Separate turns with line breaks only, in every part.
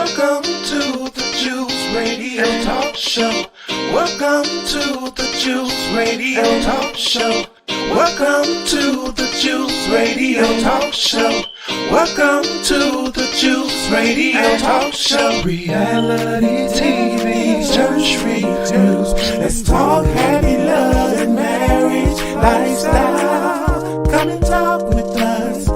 Welcome to the Juice Radio Talk Show. Welcome to the Juice Radio Talk Show. Welcome to the Juice Radio Talk Show. Welcome to the Juice Radio Talk Show. Reality TV's church reviews. Let's talk happy love and marriage lifestyle. Come and talk with us.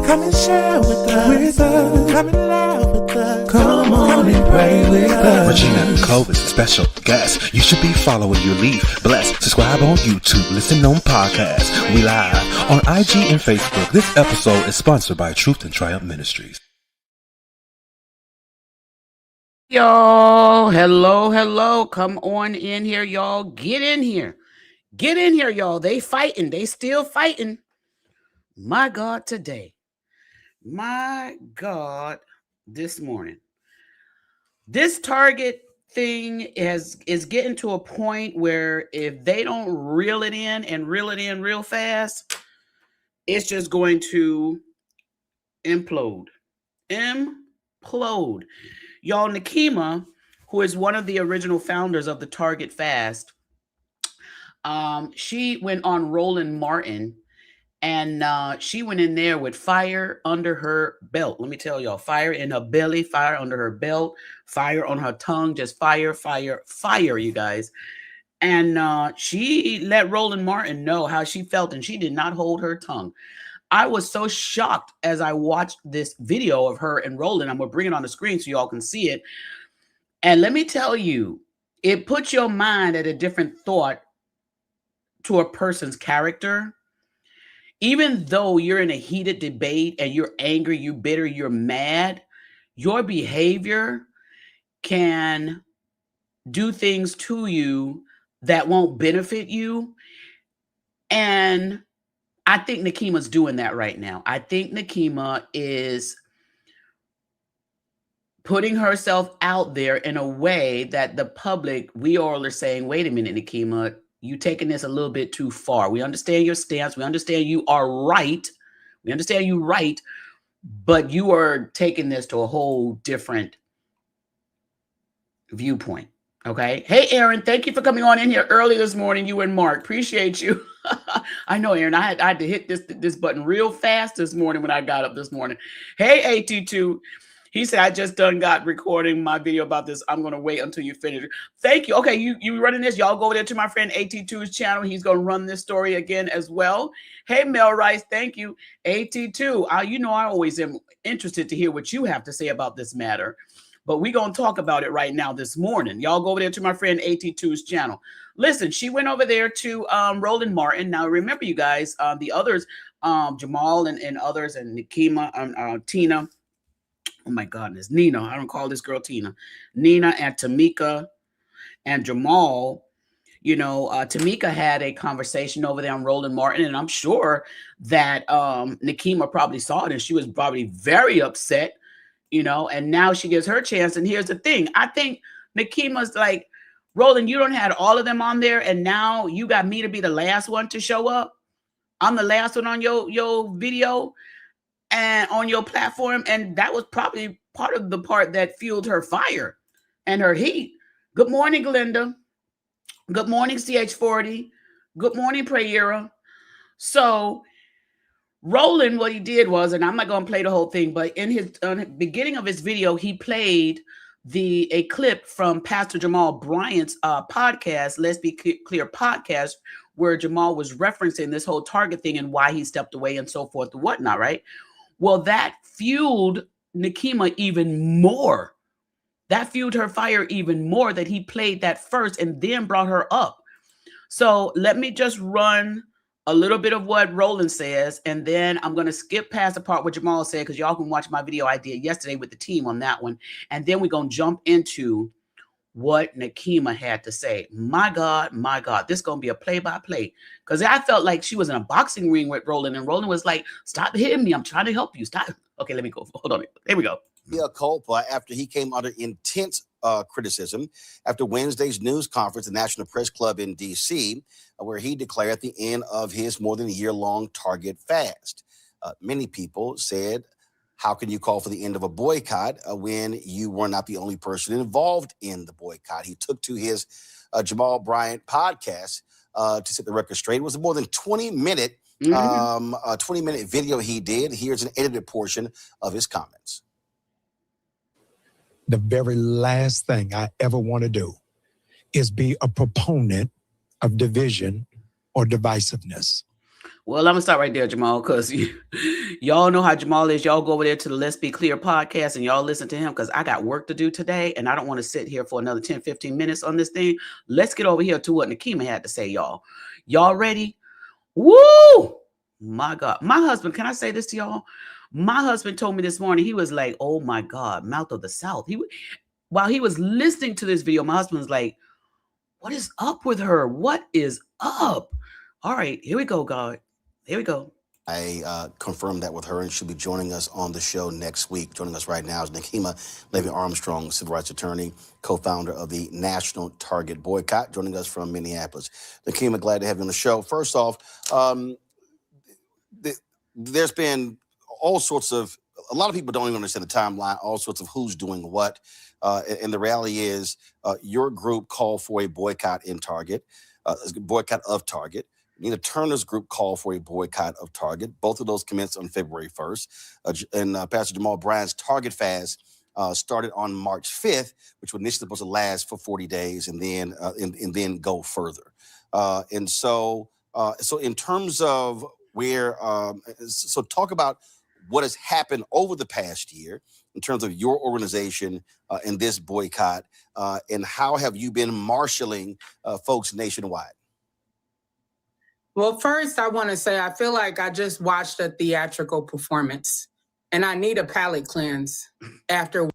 Come and share with us. Come and laugh with us. Come on and pray with us.
Regina Cole is a special guest. You should be following your lead. Bless. Subscribe on YouTube. Listen on podcasts. We live on IG and Facebook. This episode is sponsored by Truth and Triumph Ministries.
Y'all, hello. Come on in here, y'all. Get in here, y'all. They fighting. They still fighting. My God, today. My God, this morning. This Target thing is getting to a point where if they don't reel it in real fast, it's just going to implode. Y'all, Nakima, who is one of the original founders of the Target Fast, she went on Roland Martin, and she went in there with fire under her belt. Let me tell y'all, fire in her belly, fire under her belt, fire on her tongue, just fire, you guys. And she let Roland Martin know how she felt, and she did not hold her tongue. I was so shocked as I watched this video of her and Roland. I'm going to bring it on the screen so y'all can see it. And let me tell you, it puts your mind at a different thought to a person's character. Even though you're in a heated debate and you're angry, you're bitter, you're mad, your behavior can do things to you that won't benefit you. And I think Nakima's doing that right now. I think Nakima is putting herself out there in a way that the public, we all are saying, wait a minute, Nakima, you taking this a little bit too far. We understand your stance. We understand you are right. We understand you right, but you are taking this to a whole different viewpoint. Okay. Hey, Aaron, thank you for coming on in here early this morning. You and Mark, appreciate you. I know, Aaron, I had to hit this button real fast this morning when I got up this morning. Hey, AT2. He said, I just got recording my video about this. I'm going to wait until you finish. Thank you. Okay, you running this. Y'all go over there to my friend AT2's channel. He's going to run this story again as well. Hey, Mel Rice, thank you. AT2, you know I always am interested to hear what you have to say about this matter. But we're going to talk about it right now this morning. Y'all go over there to my friend AT2's channel. Listen, she went over there to Roland Martin. Now, remember, you guys, the others, Jamal and others, and Nakima, Tina. Oh, my goodness. Nina. I don't call this girl Tina. Nina and Tamika and Jamal. You know, Tamika had a conversation over there on Roland Martin, and I'm sure that Nakima probably saw it, and she was probably very upset. You know, and now she gets her chance. And here's the thing. I think Nakima's like, Roland, you don't have all of them on there. And now you got me to be the last one to show up. I'm the last one on your video and on your platform. And that was probably part of the part that fueled her fire and her heat. Good morning, Glenda. Good morning, CH40. Good morning, Prayera. So Roland, what he did was, and I'm not going to play the whole thing, but in his beginning of his video, he played a clip from Pastor Jamal Bryant's podcast, Let's Be Clear podcast, where Jamal was referencing this whole Target thing and why he stepped away and so forth and whatnot, right? Well, that fueled Nakima even more. That fueled her fire even more that he played that first and then brought her up. So let me just run a little bit of what Roland says, and then I'm going to skip past the part what Jamal said, because y'all can watch my video I did yesterday with the team on that one. And then we're going to jump into what Nakima had to say. My God, this is going to be a play-by-play, because I felt like she was in a boxing ring with Roland, and Roland was like, stop hitting me. I'm trying to help you. Stop. Okay, let me go. Hold on. Here we go.
Mea culpa after he came under intense criticism after Wednesday's news conference at the National Press Club in D.C., where he declared the end of his more than a year-long Target fast. Many people said how can you call for the end of a boycott when you were not the only person involved in the boycott? He took to his Jamal Bryant podcast to set the record straight. It was a more than 20-minute a 20-minute video he did. Here's an edited portion of his comments.
The very last thing I ever want to do is be a proponent of division or divisiveness.
Well, I'm going to stop right there, Jamal, because y'all know how Jamal is. Y'all go over there to the Let's Be Clear podcast and y'all listen to him because I got work to do today and I don't want to sit here for another 10, 15 minutes on this thing. Let's get over here to what Nakima had to say, y'all. Y'all ready? Woo! My God. My husband, can I say this to y'all? My husband told me this morning, he was like, oh my God, Mouth of the South. While he was listening to this video, my husband was like, what is up with her? What is up? All right, here we go, God. Here we go.
I confirmed that with her, and she'll be joining us on the show next week. Joining us right now is Nakima Levy Armstrong, civil rights attorney, co-founder of the National Target Boycott, joining us from Minneapolis. Nakima, glad to have you on the show. First off, there's been all sorts of, a lot of people don't even understand the timeline, all sorts of who's doing what. And the reality is your group called for a boycott in Target, boycott of Target. Nina Turner's group called for a boycott of Target. Both of those commenced on February 1st. And Pastor Jamal Bryant's Target fast started on March 5th, which was initially supposed to last for 40 days and then go further. So in terms of where, so talk about what has happened over the past year in terms of your organization in this boycott, and how have you been marshaling folks nationwide?
Well, first, I want to say I feel like I just watched a theatrical performance and I need a palate cleanse after.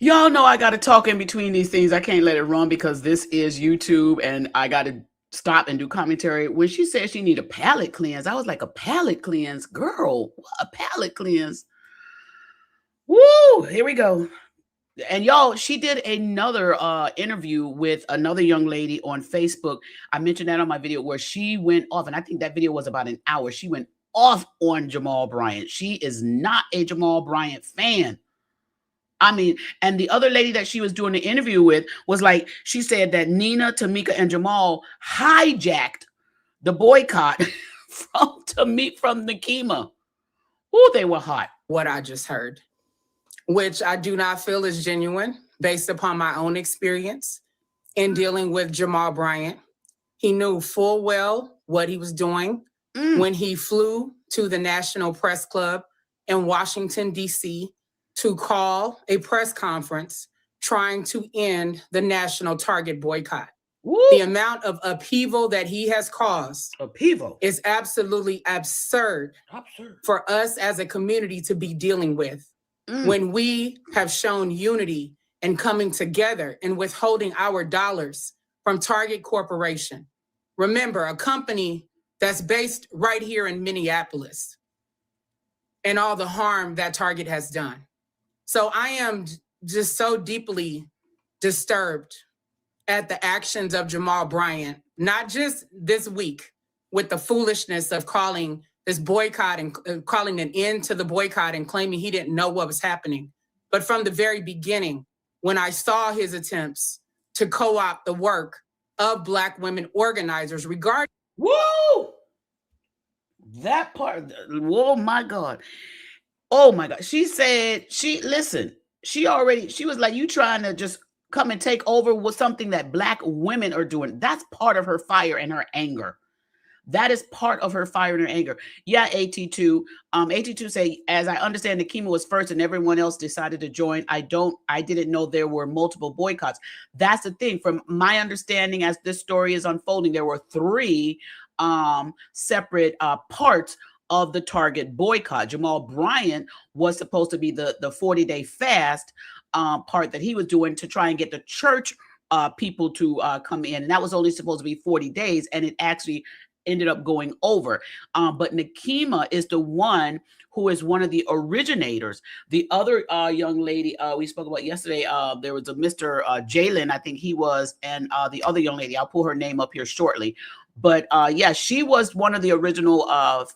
Y'all know I got to talk in between these things. I can't let it run because this is YouTube and I got to stop and do commentary. When she said she need a palate cleanse, I was like, a palate cleanse? Girl, a palate cleanse? Woo, here we go. And y'all, she did another interview with another young lady on Facebook. I mentioned that on my video where she went off, and I think that video was about an hour. She went off on Jamal Bryant. She is not a Jamal Bryant fan. I mean, and the other lady that she was doing the interview with was like, she said that Nina, Tamika, and Jamal hijacked the boycott from Nakima. Oh, they were hot.
What I just heard, which I do not feel is genuine based upon my own experience in dealing with Jamal Bryant. He knew full well what he was doing when he flew to the National Press Club in Washington, D.C. to call a press conference trying to end the National Target boycott. Woo. The amount of upheaval that he has caused is absolutely absurd for us as a community to be dealing with. When we have shown unity and coming together and withholding our dollars from Target Corporation. Remember, a company that's based right here in Minneapolis, and all the harm that Target has done. So I am just so deeply disturbed at the actions of Jamal Bryant, not just this week with the foolishness of calling this boycott and calling an end to the boycott and claiming he didn't know what was happening. But from the very beginning, when I saw his attempts to co-opt the work of Black women organizers regarding—
Woo! That part, oh my God. Oh my God. She said, she was like, you trying to just come and take over with something that Black women are doing. That's part of her fire and her anger. That is part of her fire and her anger. Yeah, AT2. AT2 say, as I understand, Nakima was first and everyone else decided to join. I didn't know there were multiple boycotts. That's the thing. From my understanding, as this story is unfolding, there were 3 separate parts of the Target boycott. Jamal Bryant was supposed to be the 40-day fast part that he was doing to try and get the church people to come in. And that was only supposed to be 40 days. And it actually ended up going over. But Nakima is the one who is one of the originators. The other young lady we spoke about yesterday, there was a Mr. Jalen, I think he was, and the other young lady, I'll pull her name up here shortly. But yeah, she was one of the original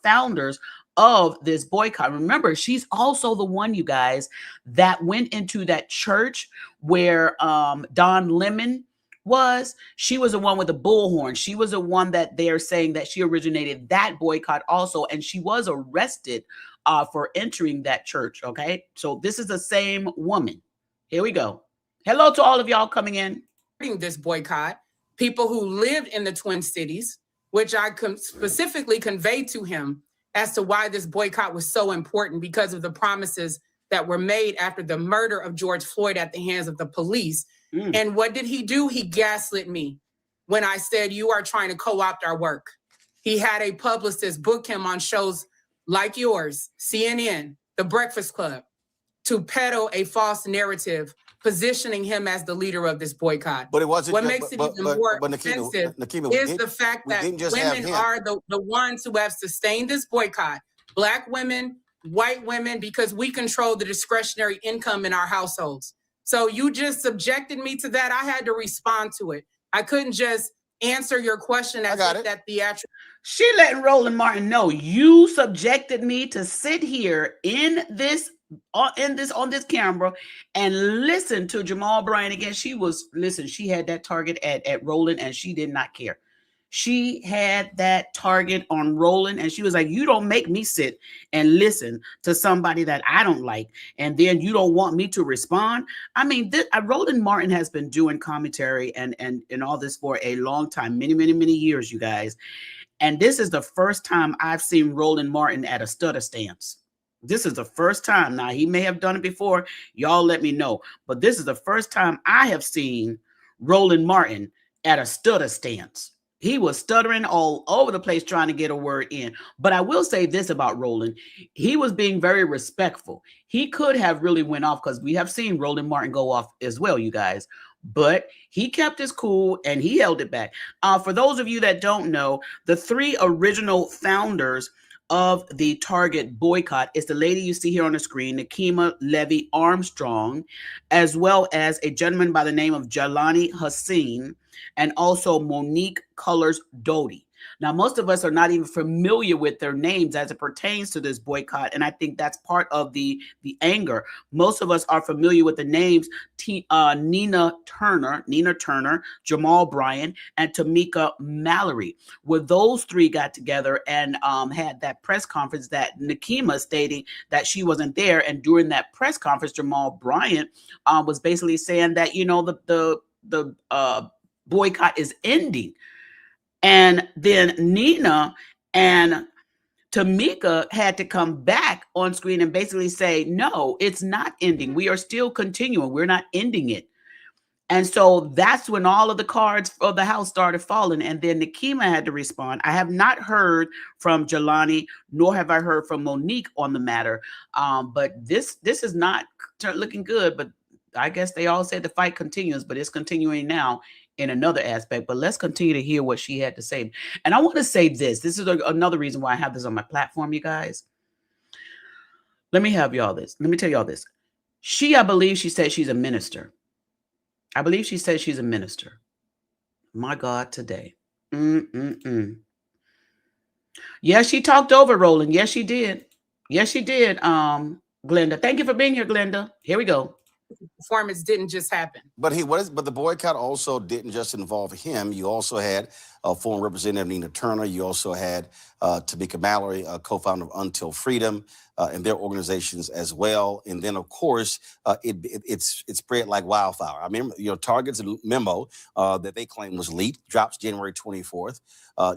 founders of this boycott. Remember, she's also the one, you guys, that went into that church where Don Lemon was. She was the one with the bullhorn. She was the one that they're saying that she originated that boycott also, and she was arrested for entering that church. Okay, so this is the same woman. Here we go. Hello to all of y'all coming in.
This boycott, people who lived in the Twin Cities, which I specifically conveyed to him as to why this boycott was so important, because of the promises that were made after the murder of George Floyd at the hands of the police. And what did he do? He gaslit me when I said, you are trying to co-opt our work. He had a publicist book him on shows like yours, CNN, The Breakfast Club, to peddle a false narrative, positioning him as the leader of this boycott.
But it wasn't.
What makes it even more offensive is the fact that women are the ones who have sustained this boycott. Black women, white women, because we control the discretionary income in our households. So you just subjected me to that. I had to respond to it. I couldn't just answer your question as if that theatrical.
She letting Roland Martin know, you subjected me to sit here in this on this camera and listen to Jamal Bryant again. She had that target at Roland, and she did not care. She had that target on Roland, and she was like, you don't make me sit and listen to somebody that I don't like, and then you don't want me to respond. I mean, Roland Martin has been doing commentary and all this for a long time, many years, you guys. And this is the first time I've seen Roland Martin at a stutter stance. This is the first time. Now, he may have done it before. Y'all let me know. But this is the first time I have seen Roland Martin at a stutter stance. He was stuttering all over the place trying to get a word in. But I will say this about Roland. He was being very respectful. He could have really went off, because we have seen Roland Martin go off as well, you guys. But he kept his cool and he held it back. For those of you that don't know, the three original founders of the Target boycott is the lady you see here on the screen, Nakima Levy Armstrong, as well as a gentleman by the name of Jelani Hassan, and also Monique Colors Doty. Now, most of us are not even familiar with their names as it pertains to this boycott, and I think that's part of the anger. Most of us are familiar with the names Nina Turner, Jamal Bryant, and Tamika Mallory. Well, those three got together and had that press conference that Nakima stating that she wasn't there, and during that press conference, Jamal Bryant was basically saying that, you know, the boycott is ending. And then Nina and Tamika had to come back on screen and basically say, no, it's not ending. We are still continuing. We're not ending it. And so that's when all of the cards of the house started falling. And then Nakima had to respond. I have not heard from Jelani, nor have I heard from Monique on the matter. But this is not looking good. But I guess they all said the fight continues, but it's continuing now in another aspect. But let's continue to hear what she had to say. And I want to say this. This is another reason why I have this on my platform, you guys. Let me tell y'all this. I believe she said she's a minister. I believe she said she's a minister. My God, today. Yes, she talked over Roland. Yes, she did. Glenda. Thank you for being here, Glenda. Here we go.
Performance didn't just happen.
But the boycott also didn't just involve him. You also had former Representative Nina Turner. You also had Tamika Mallory, co-founder of Until Freedom, and their organizations as well. And then, of course, it spread like wildfire. I mean, Target's memo that they claim was leaked drops January 24th.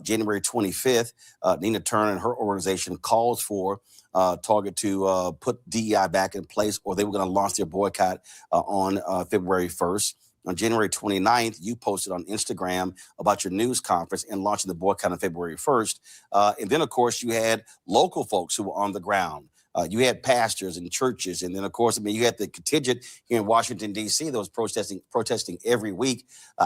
January 25th, Nina Turner and her organization calls for Target to put DEI back in place, or they were going to launch their boycott on February 1st. On January 29th, you posted on Instagram about your news conference and launching the boycott on February 1st. And then, of course, you had local folks who were on the ground. You had pastors and churches. And then, of course, you had the contingent here in Washington, D.C. that was protesting every week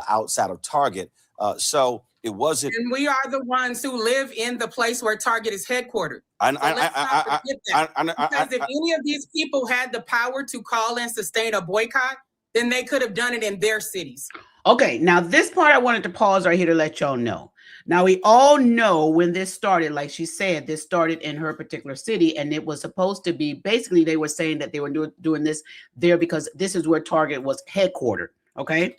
outside of Target. So it wasn't.
And we are the ones who live in the place where Target is headquartered. Because if any of these people had the power to call and sustain a boycott, then they could have done it in their cities.
Okay, now this part I wanted to pause right here to let y'all know. Now, we all know when this started, like she said, this started in her particular city, and it was supposed to be, basically, they were saying that they were doing this there because this is where Target was headquartered, okay?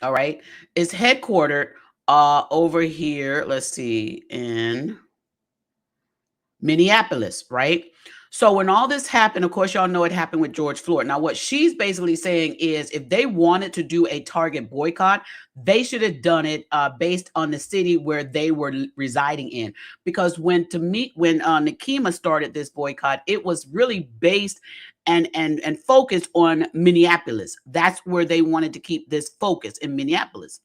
All right. It's headquartered over here, let's see, in Minneapolis, right? So when all this happened, of course, y'all know it happened with George Floyd. Now, what she's basically saying is if they wanted to do a Target boycott, they should have done it based on the city where they were residing in. Because when Nakima started this boycott, it was really based and focused on Minneapolis. That's where they wanted to keep this focus, in Minneapolis.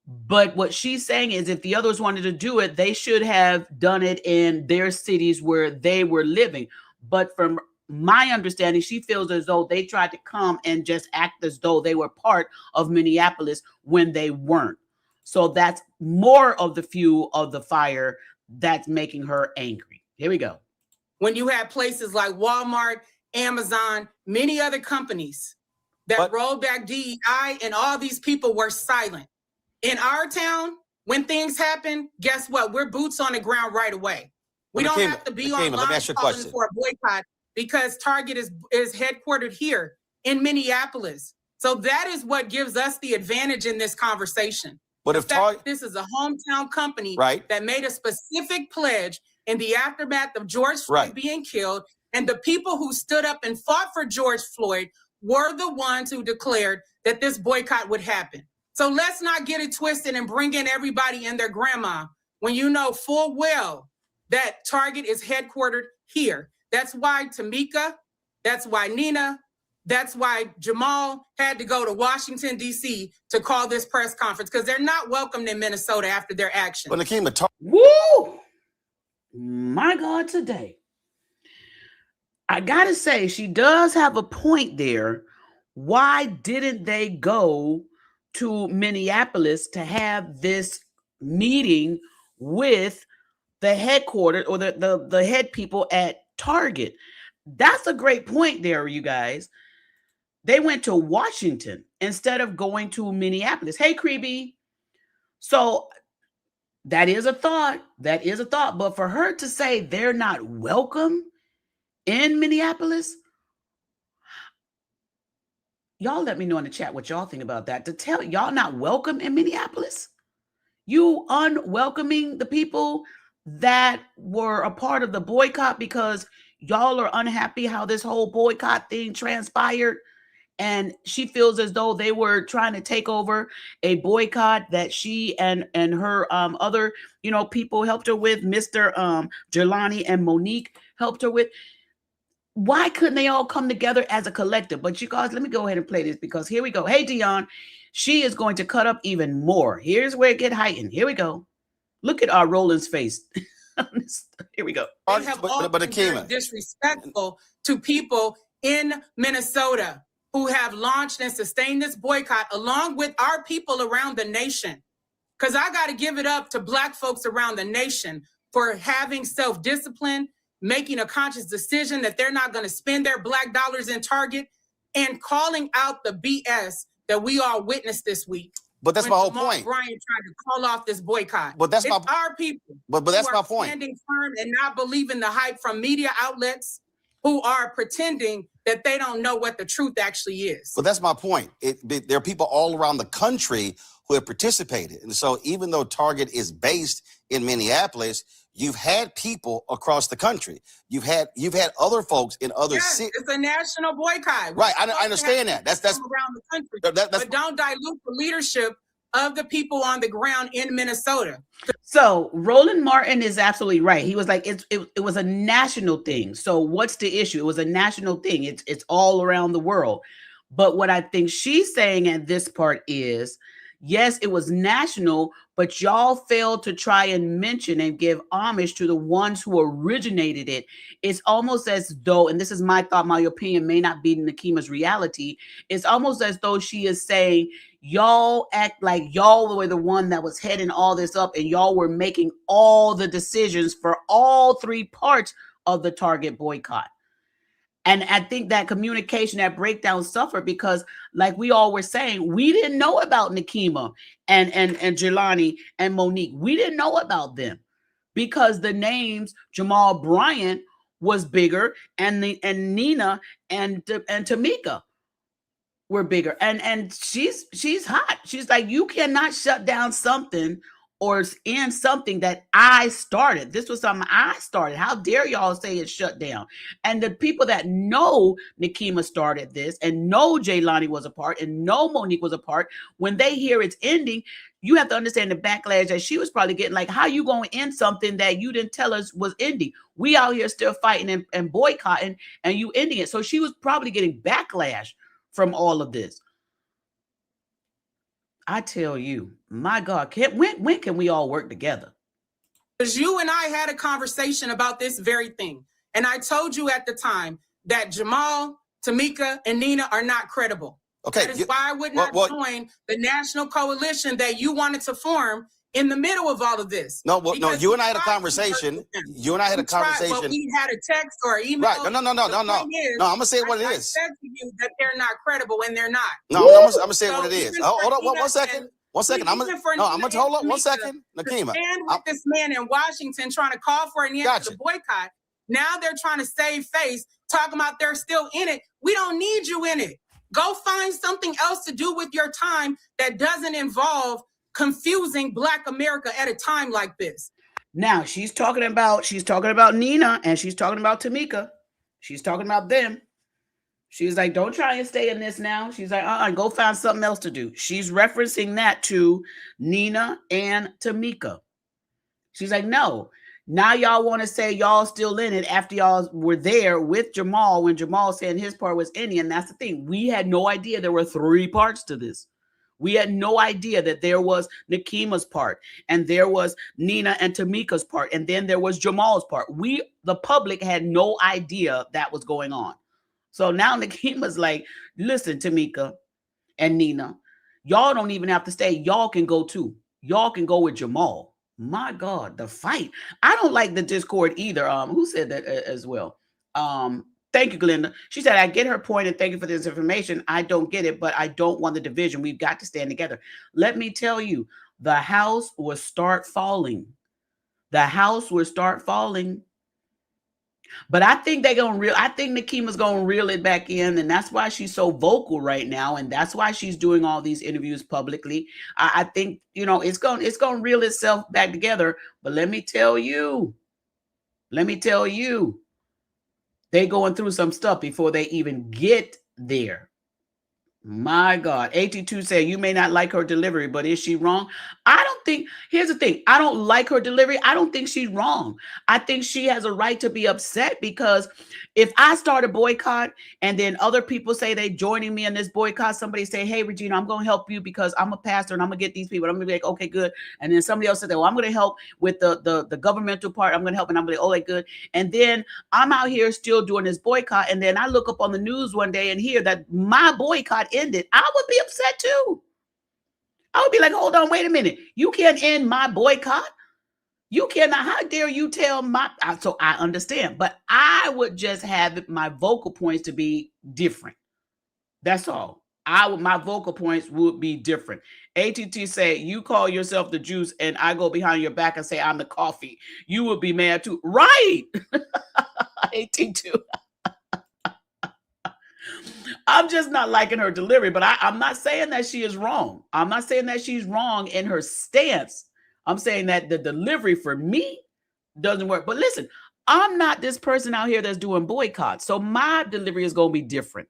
But what she's saying is if the others wanted to do it, they should have done it in their cities where they were living. But from my understanding, she feels as though they tried to come and just act as though they were part of Minneapolis when they weren't. So that's more of the fuel of the fire that's making her angry. Here we go.
When you have places like Walmart, Amazon, many other companies that rolled back DEI, and all these people were silent. In our town, when things happen, guess what? We're boots on the ground right away. We don't have to be online calling for a boycott because Target is headquartered here in Minneapolis. So that is what gives us the advantage in this conversation.
But if
this is a hometown company
right,
that made a specific pledge in the aftermath of George Floyd being killed, and the people who stood up and fought for George Floyd were the ones who declared that this boycott would happen. So let's not get it twisted and bring in everybody and their grandma when you know full well that Target is headquartered here. That's why Tamika, that's why Nina, that's why Jamal had to go to Washington, D.C. to call this press conference, because they're not welcomed in Minnesota after their action.
When Nakima
Woo! My God, today. I got to say, she does have a point there. Why didn't they go to Minneapolis to have this meeting with the headquarters or the head people at Target? That's a great point there, you guys. They went to Washington instead of going to Minneapolis. Hey, Creepy. So that is a thought. That is a thought. But for her to say they're not welcome in Minneapolis, y'all let me know in the chat what y'all think about that. To tell y'all not welcome in Minneapolis, you unwelcoming the people that were a part of the boycott because y'all are unhappy how this whole boycott thing transpired. And she feels as though they were trying to take over a boycott that she and her other, people helped her with. Mr. Jelani and Monique helped her with. Why couldn't they all come together as a collective? But you guys, let me go ahead and play this because here we go. Hey, Dion, she is going to cut up even more. Here's where it get heightened. Here we go. Look at our Roland's face. Here we go.
They have all been very disrespectful to people in Minnesota who have launched and sustained this boycott along with our people around the nation. Because I got to give it up to Black folks around the nation for having self-discipline, making a conscious decision that they're not going to spend their Black dollars in Target, and calling out the BS that we all witnessed this week.
But that's my whole
Jamal
point.
Bryant tried to call off this boycott.
But that's
our people.
But that's my point.
Standing firm and not believing the hype from media outlets who are pretending that they don't know what the truth actually is.
But that's my point. There are people all around the country who have participated. And so even though Target is based in Minneapolis, you've had people across the country. You've had other folks in other cities.
It's a national boycott.
Right, I understand that. That's
around the country. But don't dilute the leadership of the people on the ground in Minnesota.
So Roland Martin is absolutely right. He was like, it was a national thing. So what's the issue? It was a national thing. It's all around the world. But what I think she's saying at this part is, yes, it was national, but y'all failed to try and mention and give homage to the ones who originated it. It's almost as though, and this is my thought, my opinion may not be Nakima's reality. It's almost as though she is saying, y'all act like y'all were the one that was heading all this up and y'all were making all the decisions for all three parts of the Target boycott. And I think that communication, that breakdown suffered because, like we all were saying, we didn't know about Nakima and Jelani and Monique. We didn't know about them because the names Jamal Bryant was bigger, and Nina and Tamika were bigger. And she's hot. She's like, you cannot shut down something or end something that I started. This was something I started. How dare y'all say it's shut down? And the people that know Nakima started this and know Jaylani was a part and know Monique was a part, when they hear it's ending, you have to understand the backlash that she was probably getting. Like, how you going to end something that you didn't tell us was ending? We out here still fighting and boycotting, and you ending it. So she was probably getting backlash from all of this. I tell you, my God, when can we all work together?
Because you and I had a conversation about this very thing. And I told you at the time that Jamal, Tamika, and Nina are not credible.
Okay.
That is why I would not join the national coalition that you wanted to form in the middle of all of this.
No, you and I had a conversation. You and I had a conversation.
But we had a text or email.
Right. No. No, I'm going to say what it is.
I said to you that they're not credible, and they're not.
No, I'm going to say what it is. Hold on one second. One second. I'm going to hold on 1 second. Nakima.
Stand with this man in Washington trying to call for an end to the boycott. Now they're trying to save face, talking about they're still in it. We don't need you in it. Go find something else to do with your time that doesn't involve confusing Black America at a time like this.
Now she's talking about Nina and she's talking about Tamika. She's talking about them. She's like, don't try and stay in this now. She's like, go find something else to do. She's referencing that to Nina and Tamika. She's like, no. Now y'all want to say y'all still in it after y'all were there with Jamal when Jamal said his part was Indian. That's the thing. We had no idea there were 3 parts to this. We had no idea that there was Nakima's part, and there was Nina and Tamika's part, and then there was Jamal's part. The public, had no idea that was going on. So now Nakima's like, listen, Tamika and Nina, y'all don't even have to stay. Y'all can go too. Y'all can go with Jamal. My God, the fight. I don't like the discord either. Who said that as well? Thank you, Glenda. She said, I get her point and thank you for this information. I don't get it, but I don't want the division. We've got to stand together. Let me tell you, the house will start falling. The house will start falling. But I think I think Nakima's going to reel it back in, and that's why she's so vocal right now, and that's why she's doing all these interviews publicly. I think, it's going to reel itself back together. But let me tell you, they going through some stuff before they even get there. My God. 82 said, you may not like her delivery, but is she wrong? Here's the thing. I don't like her delivery. I don't think she's wrong. I think she has a right to be upset, because if I start a boycott and then other people say they joining me in this boycott, somebody say, hey, Regina, I'm going to help you because I'm a pastor and I'm going to get these people. I'm going to be like, okay, good. And then somebody else said, well, I'm going to help with the governmental part. I'm going to help. And I'm going to be like, oh, good. And then I'm out here still doing this boycott. And then I look up on the news one day and hear that my boycott ended. I would be upset too. I would be like, hold on, wait a minute. You can't end my boycott. You cannot. How dare you tell so I understand, but I would just have my vocal points to be different. That's all. My vocal points would be different. ATT say, you call yourself the juice and I go behind your back and say I'm the coffee. You would be mad too. Right. AT2. I'm just not liking her delivery, but I'm not saying that she is wrong. I'm not saying that she's wrong in her stance. I'm saying that the delivery for me doesn't work. But listen, I'm not this person out here that's doing boycotts, so my delivery is going to be different.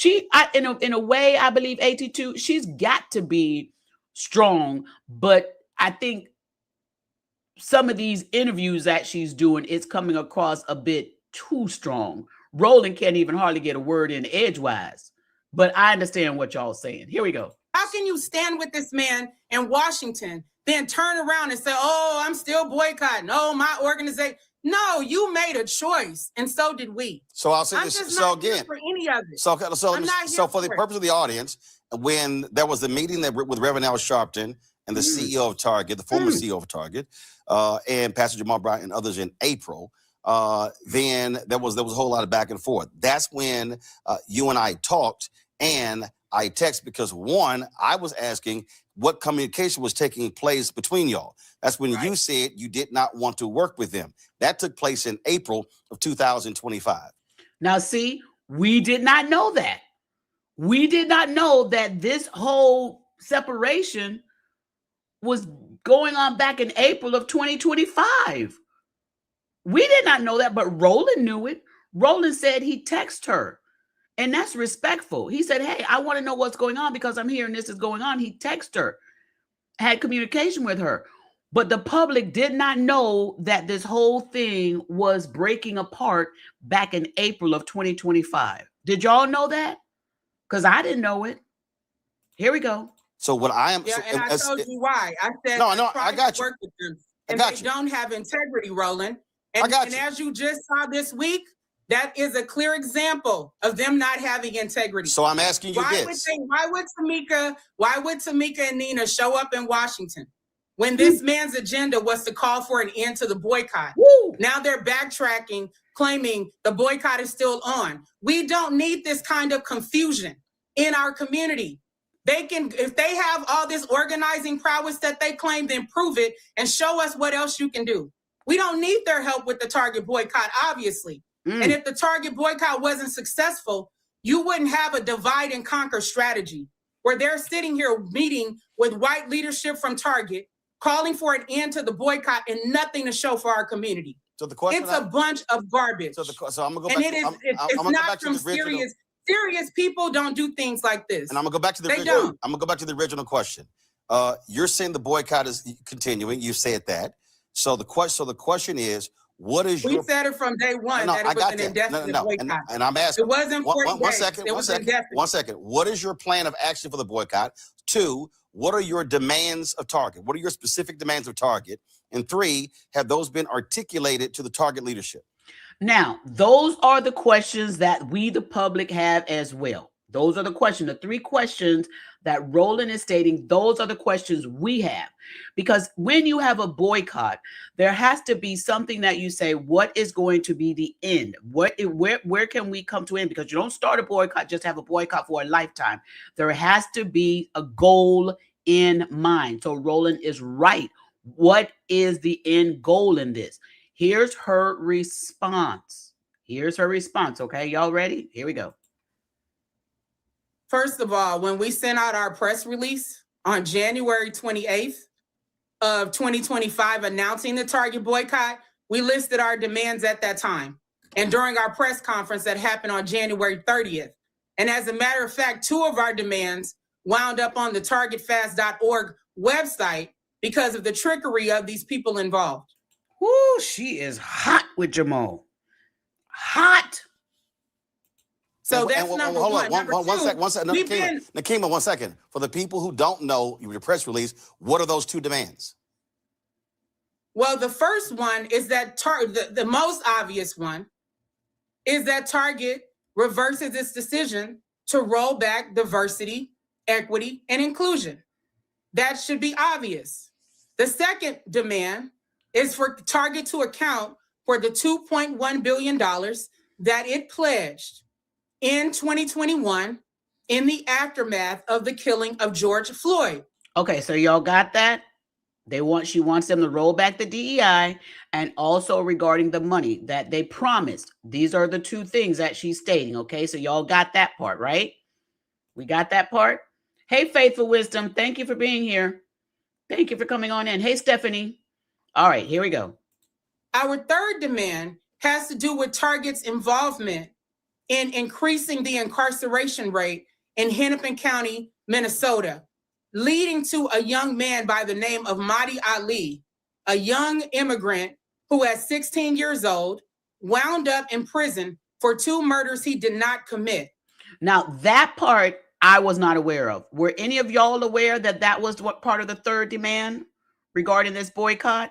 In a way, I believe AT2, she's got to be strong, but I think some of these interviews that she's doing, it's coming across a bit too strong. Roland can't even hardly get a word in edgewise, but I understand what y'all saying. Here we go.
How can you stand with this man in Washington, then turn around and say, oh, I'm still boycotting. Oh, my organization. No, you made a choice, and so did we.
So I'll say this. So again,
for any of it.
So for the purpose of the audience, when there was the meeting with Reverend Al Sharpton and the CEO of Target, the former CEO of Target, and Pastor Jamal Bryant and others in April, then there was a whole lot of back and forth. That's when you and I talked, and I text because one, I was asking what communication was taking place between y'all. That's when you said you did not want to work with them. That took place in April of 2025.
Now, see, we did not know that. We did not know that this whole separation was going on back in April of 2025. We did not know that, but Roland knew it. Roland said he texted her, and that's respectful. He said, hey, I want to know what's going on because I'm hearing this is going on. He texted her, had communication with her, but the public did not know that this whole thing was breaking apart back in April of 2025. Did y'all know that? Because I didn't know it. Here we go.
So what I am,
Yeah,
so,
and I told you why. I said,
no, I got you.
Work with them,
I
and
got
they
you.
don't have integrity, Roland. And,
I got
and
you.
as you just saw this week, that is a clear example of them not having integrity.
So I'm asking you
Why would Tamika and Nina show up in Washington when this man's agenda was to call for an end to the boycott?
Woo.
Now they're backtracking, claiming the boycott is still on. We don't need this kind of confusion in our community. They can, if they have all this organizing prowess that they claim, then prove it and show us what else you can do. We don't need their help with the Target boycott, obviously. And if the Target boycott wasn't successful, you wouldn't have a divide and conquer strategy where they're sitting here meeting with white leadership from Target, calling for an end to the boycott and nothing to show for our community.
So the question,
it's a bunch of garbage.
So I'm gonna go
and
back.
It's not from serious people don't do things like this.
And I'm gonna go back to the original. I'm gonna go back to the original question. You're saying the boycott is continuing. You said that. So the question is, what is
we said it from day one that it was an indefinite boycott.
And I'm asking.
It wasn't 40 days.
One second. What is your plan of action for the boycott? 2, what are your demands of Target? What are your specific demands of Target? And 3, have those been articulated to the Target leadership?
Now, those are the questions that we, the public, have as well. Those are the questions, the 3 questions that Roland is stating. Those are the questions we have. Because when you have a boycott, there has to be something that you say, what is going to be the end? Where can we come to end? Because you don't start a boycott, just have a boycott for a lifetime. There has to be a goal in mind. So Roland is right. What is the end goal in this? Here's her response. Okay, y'all ready? Here we go.
First of all, when we sent out our press release on January 28th of 2025 announcing the Target boycott, we listed our demands at that time. And during our press conference that happened on January 30th. And as a matter of fact, 2 of our demands wound up on the targetfast.org website because of the trickery of these people involved.
Woo, she is hot with Jamal. Hot.
So that's number one.
One second. Nakima, 1 second. For the people who don't know your press release, what are those 2 demands?
Well, the first one is that the most obvious one is that Target reverses its decision to roll back diversity, equity, and inclusion. That should be obvious. The second demand is for Target to account for the $2.1 billion that it pledged in 2021 in the aftermath of the killing of George Floyd.
Okay, so y'all got that? She wants them to roll back the DEI, and also regarding the money that they promised. These are the 2 things that she's stating. Okay, so y'all got that part, right? We got that part. Hey, Faithful Wisdom, thank you for being here. Thank you for coming on in. Hey, Stephanie. All right, here we go.
Our third demand has to do with Target's involvement in increasing the incarceration rate in Hennepin County, Minnesota, leading to a young man by the name of Mahdi Ali, a young immigrant who at 16 years old wound up in prison for 2 murders he did not commit.
Now, that part I was not aware of. Were any of y'all aware that that was what part of the third demand regarding this boycott?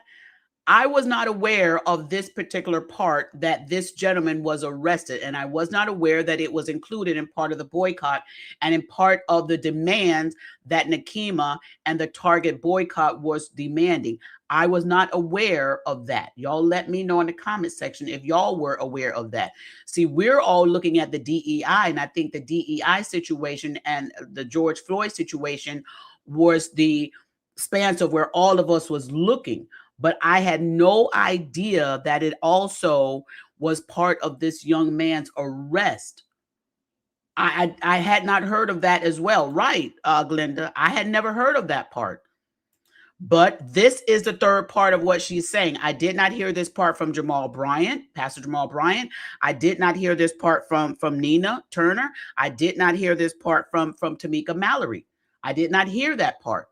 I was not aware of this particular part that this gentleman was arrested, and I was not aware that it was included in part of the boycott and in part of the demands that Nakima and the Target boycott was demanding. I was not aware of that. Y'all let me know in the comment section if y'all were aware of that. See, we're all looking at the DEI, and I think the DEI situation and the George Floyd situation was the span of where all of us was looking. But I had no idea that it also was part of this young man's arrest. I had not heard of that as well. Right, Glenda? I had never heard of that part. But this is the third part of what she's saying. I did not hear this part from Jamal Bryant, Pastor Jamal Bryant. I did not hear this part from Nina Turner. I did not hear this part from Tamika Mallory. I did not hear that part.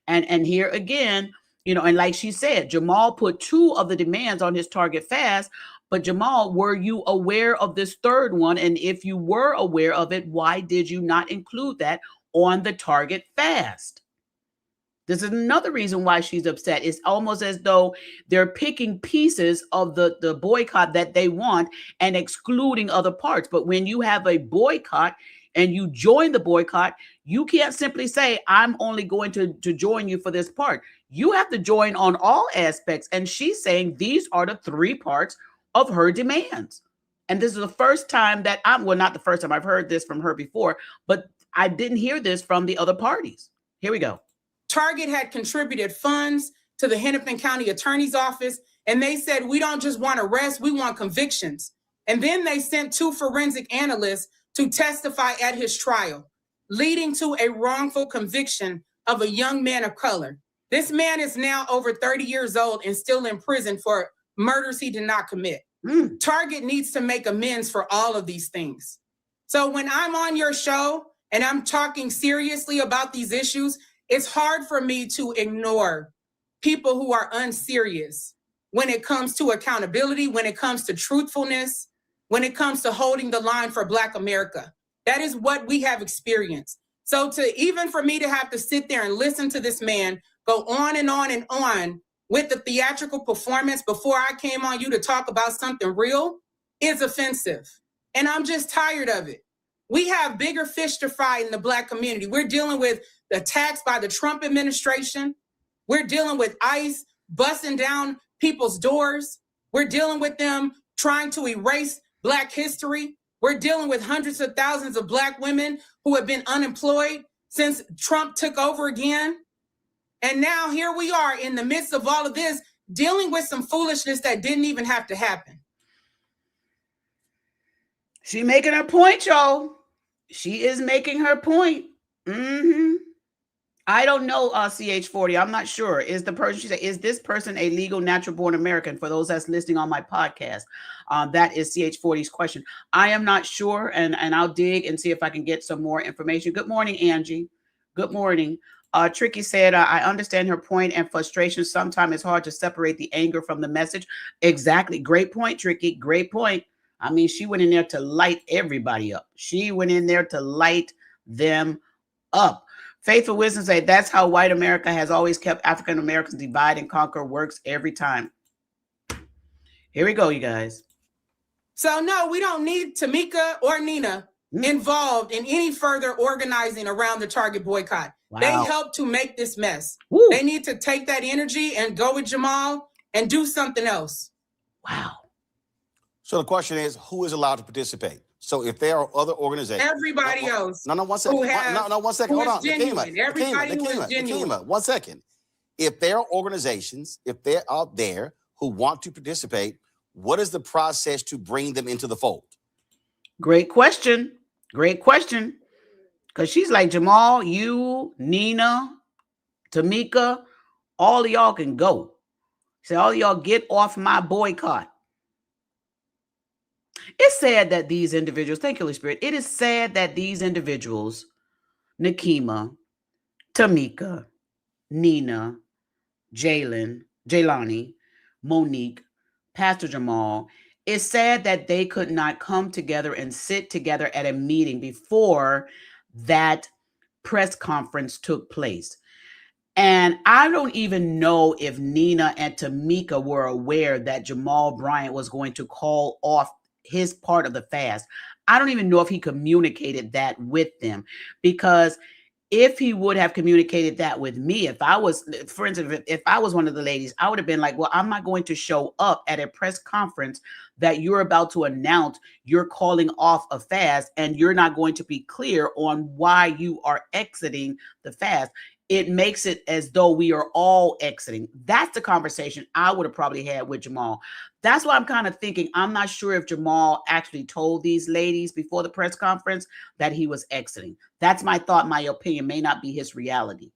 And here again, you know, and like she said, Jamal put 2 of the demands on his Target fast. But Jamal, were you aware of this third one? And if you were aware of it, why did you not include that on the Target fast? This is another reason why she's upset. It's almost as though they're picking pieces of the boycott that they want and excluding other parts. But when you have a boycott and you join the boycott, you can't simply say, I'm only going to join you for this part. You have to join on all aspects. And she's saying these are the 3 parts of her demands. And this is the first time that not the first time I've heard this from her before, but I didn't hear this from the other parties. Here we go.
Target had contributed funds to the Hennepin County Attorney's Office, and they said, we don't just want arrests, we want convictions. And then they sent 2 forensic analysts to testify at his trial, leading to a wrongful conviction of a young man of color. This man is now over 30 years old and still in prison for murders he did not commit. Target needs to make amends for all of these things. So when I'm on your show and I'm talking seriously about these issues, it's hard for me to ignore people who are unserious when it comes to accountability, when it comes to truthfulness, when it comes to holding the line for Black America. That is what we have experienced. So even for me to have to sit there and listen to this man go on and on and on with the theatrical performance before I came on you to talk about something real is offensive. And I'm just tired of it. We have bigger fish to fry in the Black community. We're dealing with the attacks by the Trump administration. We're dealing with ICE busting down people's doors. We're dealing with them trying to erase Black history. We're dealing with hundreds of thousands of Black women who have been unemployed since Trump took over again. And now here we are in the midst of all of this, dealing with some foolishness that didn't even have to happen.
She making her point, y'all. She is making her point. I don't know CH40. I'm not sure. Is this person a legal natural born American? For those that's listening on my podcast, that is CH40's question. I am not sure, and I'll dig and see if I can get some more information. Good morning, Angie. Good morning. Tricky said, I understand her point and frustration. Sometimes it's hard to separate the anger from the message. Exactly. Great point, Tricky. Great point. I mean, she went in there to light everybody up. She went in there to light them up. Faithful Wisdom say that's how white America has always kept African Americans divide and conquer, works every time. Here we go, you guys.
So no, we don't need Tamika or Nina involved in any further organizing around the Target boycott. Wow. They helped to make this mess. Woo. They need to take that energy and go with Jamal and do something else.
Wow.
So the question is, who is allowed to participate? So if there are other organizations,
everybody else.
No, 1 second. No, 1 second. Hold on,
Nakima,
1 second. If there are organizations, if they're out there who want to participate, what is the process to bring them into the fold?
Great question. Great question. Because she's like, Jamal, you, Nina, Tamika, all of y'all can go. Say, all of y'all get off my boycott. It's sad that these individuals, thank you, Holy Spirit. It is sad that these individuals, Nakima, Tamika, Nina, Jaylani, Monique, Pastor Jamal, it's sad that they could not come together and sit together at a meeting before that press conference took place. And I don't even know if Nina and Tamika were aware that Jamal Bryant was going to call off his part of the fast. I don't even know if he communicated that with them, because if he would have communicated that with me, if I was, for instance, if I was one of the ladies, I would have been like, well, I'm not going to show up at a press conference that you're about to announce you're calling off a fast and you're not going to be clear on why you are exiting the fast. It makes it as though we are all exiting. That's the conversation I would have probably had with Jamal. That's why I'm kind of thinking, I'm not sure if Jamal actually told these ladies before the press conference that he was exiting. That's my thought. My opinion may not be his reality.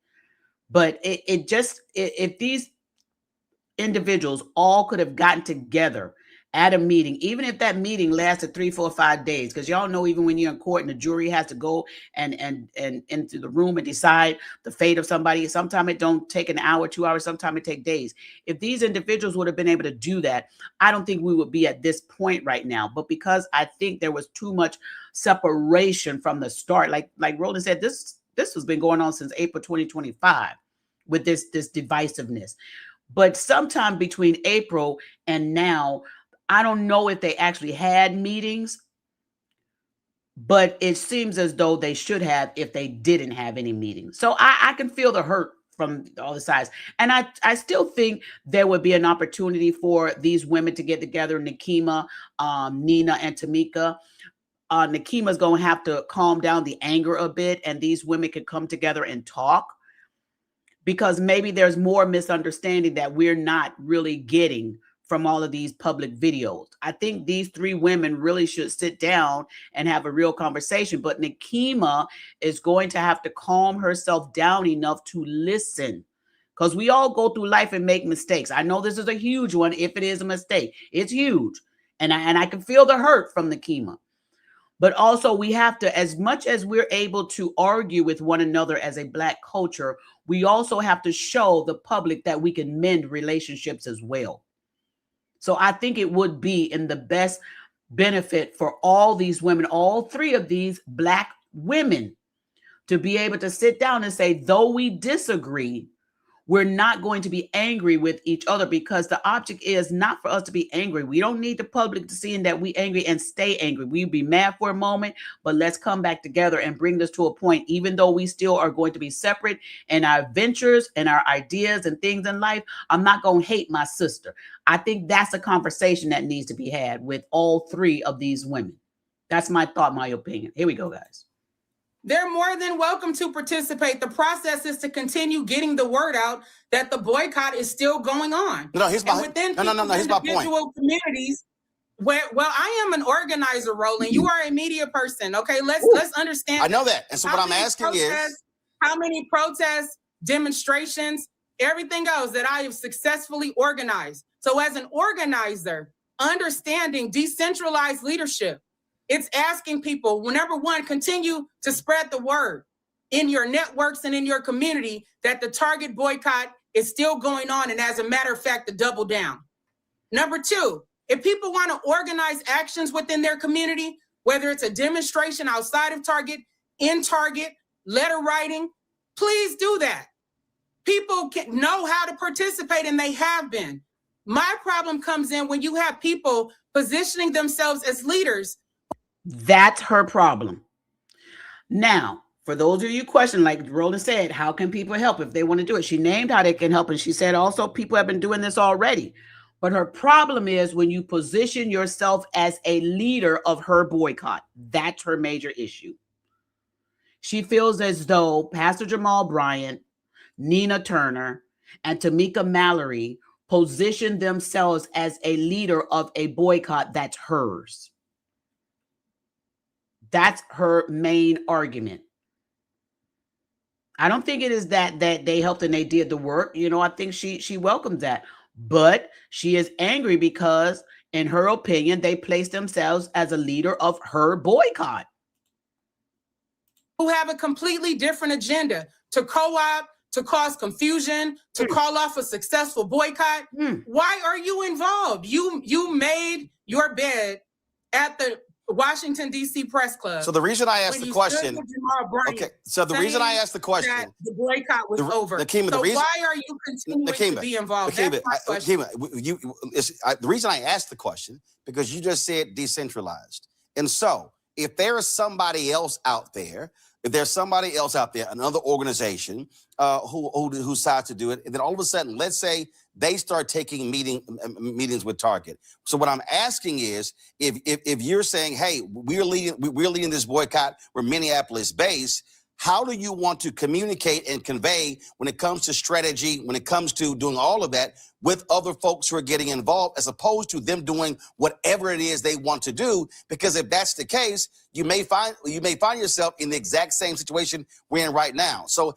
But if these individuals all could have gotten together at a meeting, even if that meeting lasted 3, 4, 5 days, because y'all know, even when you're in court and the jury has to go and into the room and decide the fate of somebody, sometimes it don't take an hour, 2 hours, sometimes it take days. If these individuals would have been able to do that, I don't think we would be at this point right now. But because I think there was too much separation from the start, like Roland said, this has been going on since April 2025 with this divisiveness. But sometime between April and now, I don't know if they actually had meetings, but it seems as though they should have if they didn't have any meetings. So I can feel the hurt from all the sides. And I still think there would be an opportunity for these women to get together, Nakima, Nina, and Tamika. Nakima's going to have to calm down the anger a bit, and these women could come together and talk, because maybe there's more misunderstanding that we're not really getting from all of these public videos. I think these 3 women really should sit down and have a real conversation. But Nakima is going to have to calm herself down enough to listen, because we all go through life and make mistakes. I know this is a huge one. If it is a mistake, it's huge. And I can feel the hurt from Nakima. But also, we have to, as much as we're able to argue with one another as a Black culture, we also have to show the public that we can mend relationships as well. So I think it would be in the best benefit for all these women, all 3 of these Black women, to be able to sit down and say, though we disagree, we're not going to be angry with each other, because the object is not for us to be angry. We don't need the public to see that we angry and stay angry. We'd be mad for a moment, but let's come back together and bring this to a point, even though we still are going to be separate in our ventures and our ideas and things in life. I'm not going to hate my sister. I think that's a conversation that needs to be had with all 3 of these women. That's my thought, my opinion. Here we go, guys.
They're more than welcome to participate. The process is to continue getting the word out that the boycott is still going on.
No, here's my
within
here's my point.
Individual communities. Well, I am an organizer, Roland. You are a media person. Okay, let's understand.
I know that. And so what I'm asking is,
how many protests, demonstrations, everything else that I have successfully organized. So as an organizer, understanding decentralized leadership, it's asking people, well, number one, continue to spread the word in your networks and in your community that the Target boycott is still going on. And as a matter of fact, to double down. Number 2, if people want to organize actions within their community, whether it's a demonstration outside of Target, in Target, letter writing, please do that. People can know how to participate, and they have been. My problem comes in when you have people positioning themselves as leaders.
That's her problem. Now, for those of you questioning, like Roland said, how can people help if they want to do it? She named how they can help, and she said also people have been doing this already. But her problem is when you position yourself as a leader of her boycott. That's her major issue. She feels as though Pastor Jamal Bryant, Nina Turner, and Tamika Mallory positioned themselves as a leader of a boycott that's hers. That's her main argument. I don't think it is that they helped and they did the work. You know, I think she welcomes that. But she is angry because, in her opinion, they placed themselves as a leader of her boycott.
Who have a completely different agenda to co-opt, to cause confusion, to call off a successful boycott. Why are you involved? You made your bed at the Washington, D.C. Press Club.
So the reason I asked
when
the
you
question,
stood with Jamal Bryant,
okay. So the reason I asked the question,
that the boycott was over.
Nakima,
so
the reason,
why are you continuing to be involved?
Nakima,
That's my question.
the reason I asked the question because you just said decentralized, and so if there is somebody else out there, another organization who decides to do it, and then all of a sudden, let's say they start taking meetings with Target. So what I'm asking is, if you're saying, hey, we're leading this boycott, we're Minneapolis based, how do you want to communicate and convey when it comes to strategy, when it comes to doing all of that with other folks who are getting involved, as opposed to them doing whatever it is they want to do? Because if that's the case, you may find yourself in the exact same situation we're in right now. So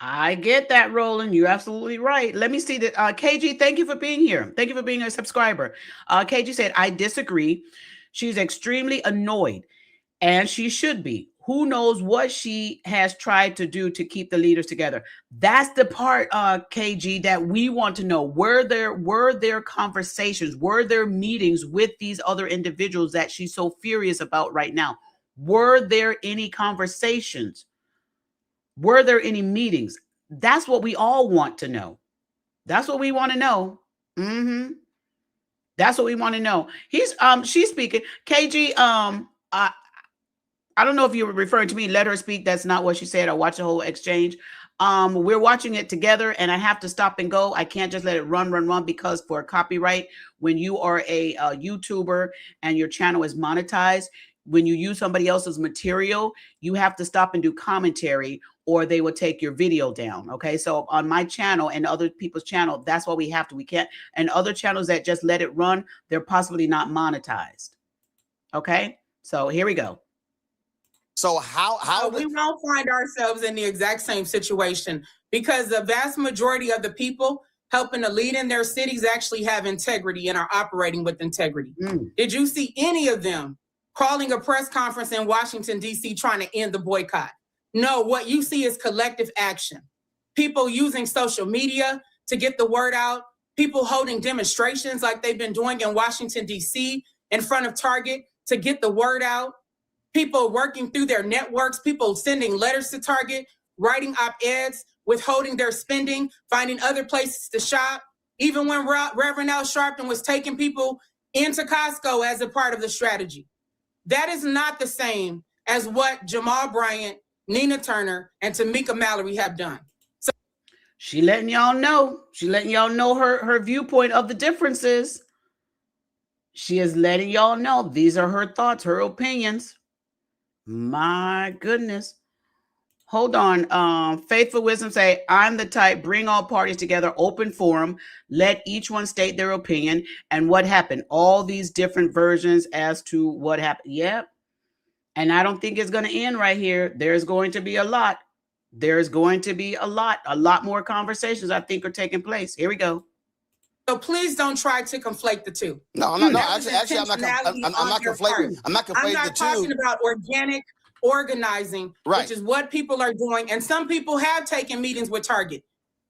I get that, Roland. You're absolutely right. Let me see that. KG, thank you for being here. Thank you for being a subscriber. KG said, I disagree. She's extremely annoyed, and she should be. Who knows what she has tried to do to keep the leaders together? That's the part, KG, that we want to know. Were there conversations? Were there meetings with these other individuals that she's so furious about right now? Were there any conversations? Were there any meetings? That's what we all want to know. That's what we want to know. That's what we want to know. She's speaking. KG, I don't know if you were referring to me. Let her speak. That's not what she said. I watched the whole exchange. We're watching it together, and I have to stop and go. I can't just let it run because for copyright, when you are a YouTuber and your channel is monetized, when you use somebody else's material, you have to stop and do commentary, or they will take your video down. Okay. So on my channel and other people's channel, that's what we have to. We can't. And other channels that just let it run, they're possibly not monetized. Okay. So here we go.
So how
we won't find ourselves in the exact same situation, because the vast majority of the people helping to lead in their cities actually have integrity and are operating with integrity. Did you see any of them calling a press conference in Washington, D.C. trying to end the boycott? No, what you see is collective action. People using social media to get the word out, people holding demonstrations like they've been doing in Washington, D.C. in front of Target to get the word out, people working through their networks, people sending letters to Target, writing op-eds, withholding their spending, finding other places to shop. Even when Reverend Al Sharpton was taking people into Costco as a part of the strategy. That is not the same as what Jamal Bryant, Nina Turner, and Tamika Mallory have done. So
she letting y'all know. She letting y'all know her viewpoint of the differences. She is letting y'all know these are her thoughts, her opinions. My goodness. Hold on. Faithful Wisdom say, I'm the type, bring all parties together, open forum, let each one state their opinion and what happened. All these different versions as to what happened. Yep. And I don't think it's going to end right here. There's going to be a lot. There's going to be a lot more conversations I think are taking place. Here we go.
So please don't try to conflate the two.
No, I'm not conflating. I'm not
talking about organic organizing, which is what people are doing. And some people have taken meetings with Target.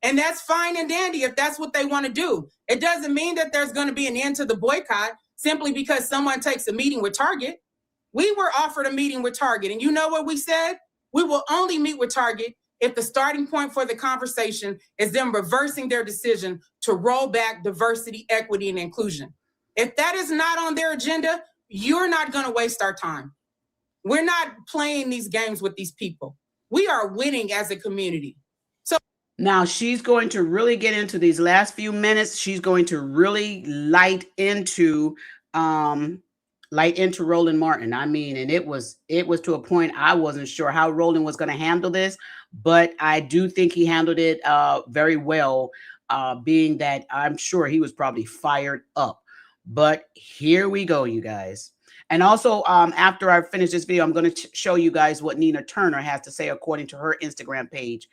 And that's fine and dandy if that's what they want to do. It doesn't mean that there's going to be an end to the boycott simply because someone takes a meeting with Target. We were offered a meeting with Target. And you know what we said? We will only meet with Target if the starting point for the conversation is them reversing their decision to roll back diversity, equity, and inclusion. If that is not on their agenda, you're not going to waste our time. We're not playing these games with these people. We are winning as a community. So
now she's going to really get into these last few minutes. She's going to really light into Roland Martin. I mean, and it was to a point I wasn't sure how Roland was going to handle this, but I do think he handled it very well, being that I'm sure he was probably fired up. But here we go, you guys. And also, after I finish this video, I'm going to show you guys what Nina Turner has to say according to her Instagram page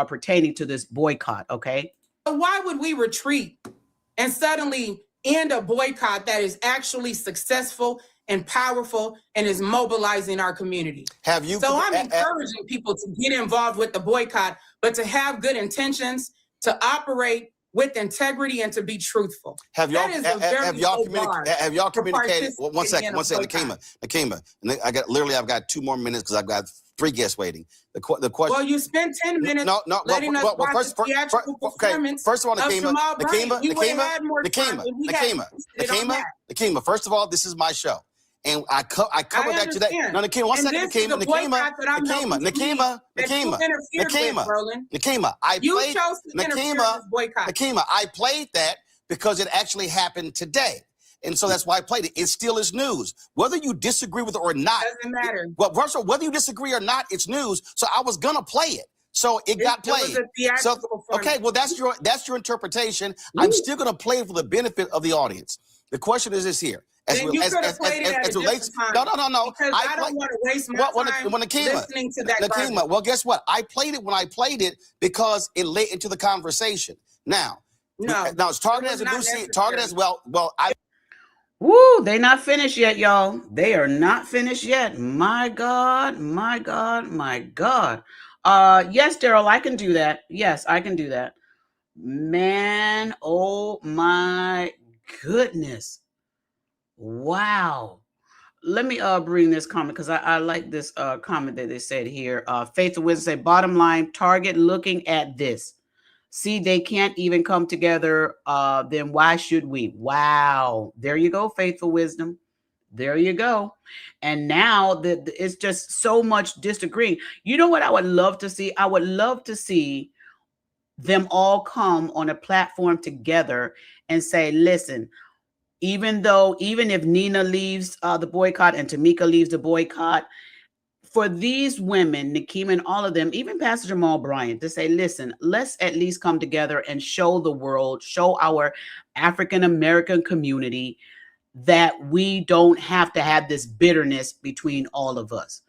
pertaining to this boycott, okay?
Why would we retreat and suddenly end a boycott that is actually successful and powerful and is mobilizing our community? So I'm encouraging people to get involved with the boycott, but to have good intentions, to operate with integrity and to be truthful.
Have y'all
That is a very
have y'all
low bar
communicated?
for
One second,
participating in a
Nakima. I've got 2 more minutes because I've got 3 guests waiting. The question.
Well, you spent 10 minutes letting us watch the theatrical performance
first of all,
of Jamal Bryant. You would have had more time if we had it on that.
Nakima, first of all, this is my show. And I covered that today. No, Nakima, one second, Nakima, I played that because it actually happened today. And so that's why I played it. It still is news. Whether you disagree with it or not.
Doesn't matter.
Well, first of all, whether you disagree or not, it's news. So I was going to play it. So it got played. Okay, well, that's your interpretation. I'm still going to play it for the benefit of the audience. The question is this here.
Then you could have played it at a different time.
No.
Because I don't want to waste my time listening to that.
Nakima, well, guess what? I played it when I played it because it led into the conversation. Now it's targeted as a new scene. Targeted as well.
Woo, they not finished yet, y'all. They are not finished yet. My God. Yes, Daryl, I can do that. Yes, I can do that. Man, oh my goodness. Wow. Let me bring this comment because I like this comment that they said here. Faith of Wisdom say, bottom line, Target looking at this. See, they can't even come together. Then why should we? Wow. There you go, Faithful Wisdom. There you go. And now it's just so much disagreeing. You know what I would love to see? I would love to see them all come on a platform together and say, listen, even if Nina leaves the boycott and Tamika leaves the boycott, for these women, Nakima and all of them, even Pastor Jamal Bryant, to say, listen, let's at least come together and show the world, show our African-American community that we don't have to have this bitterness between all of us.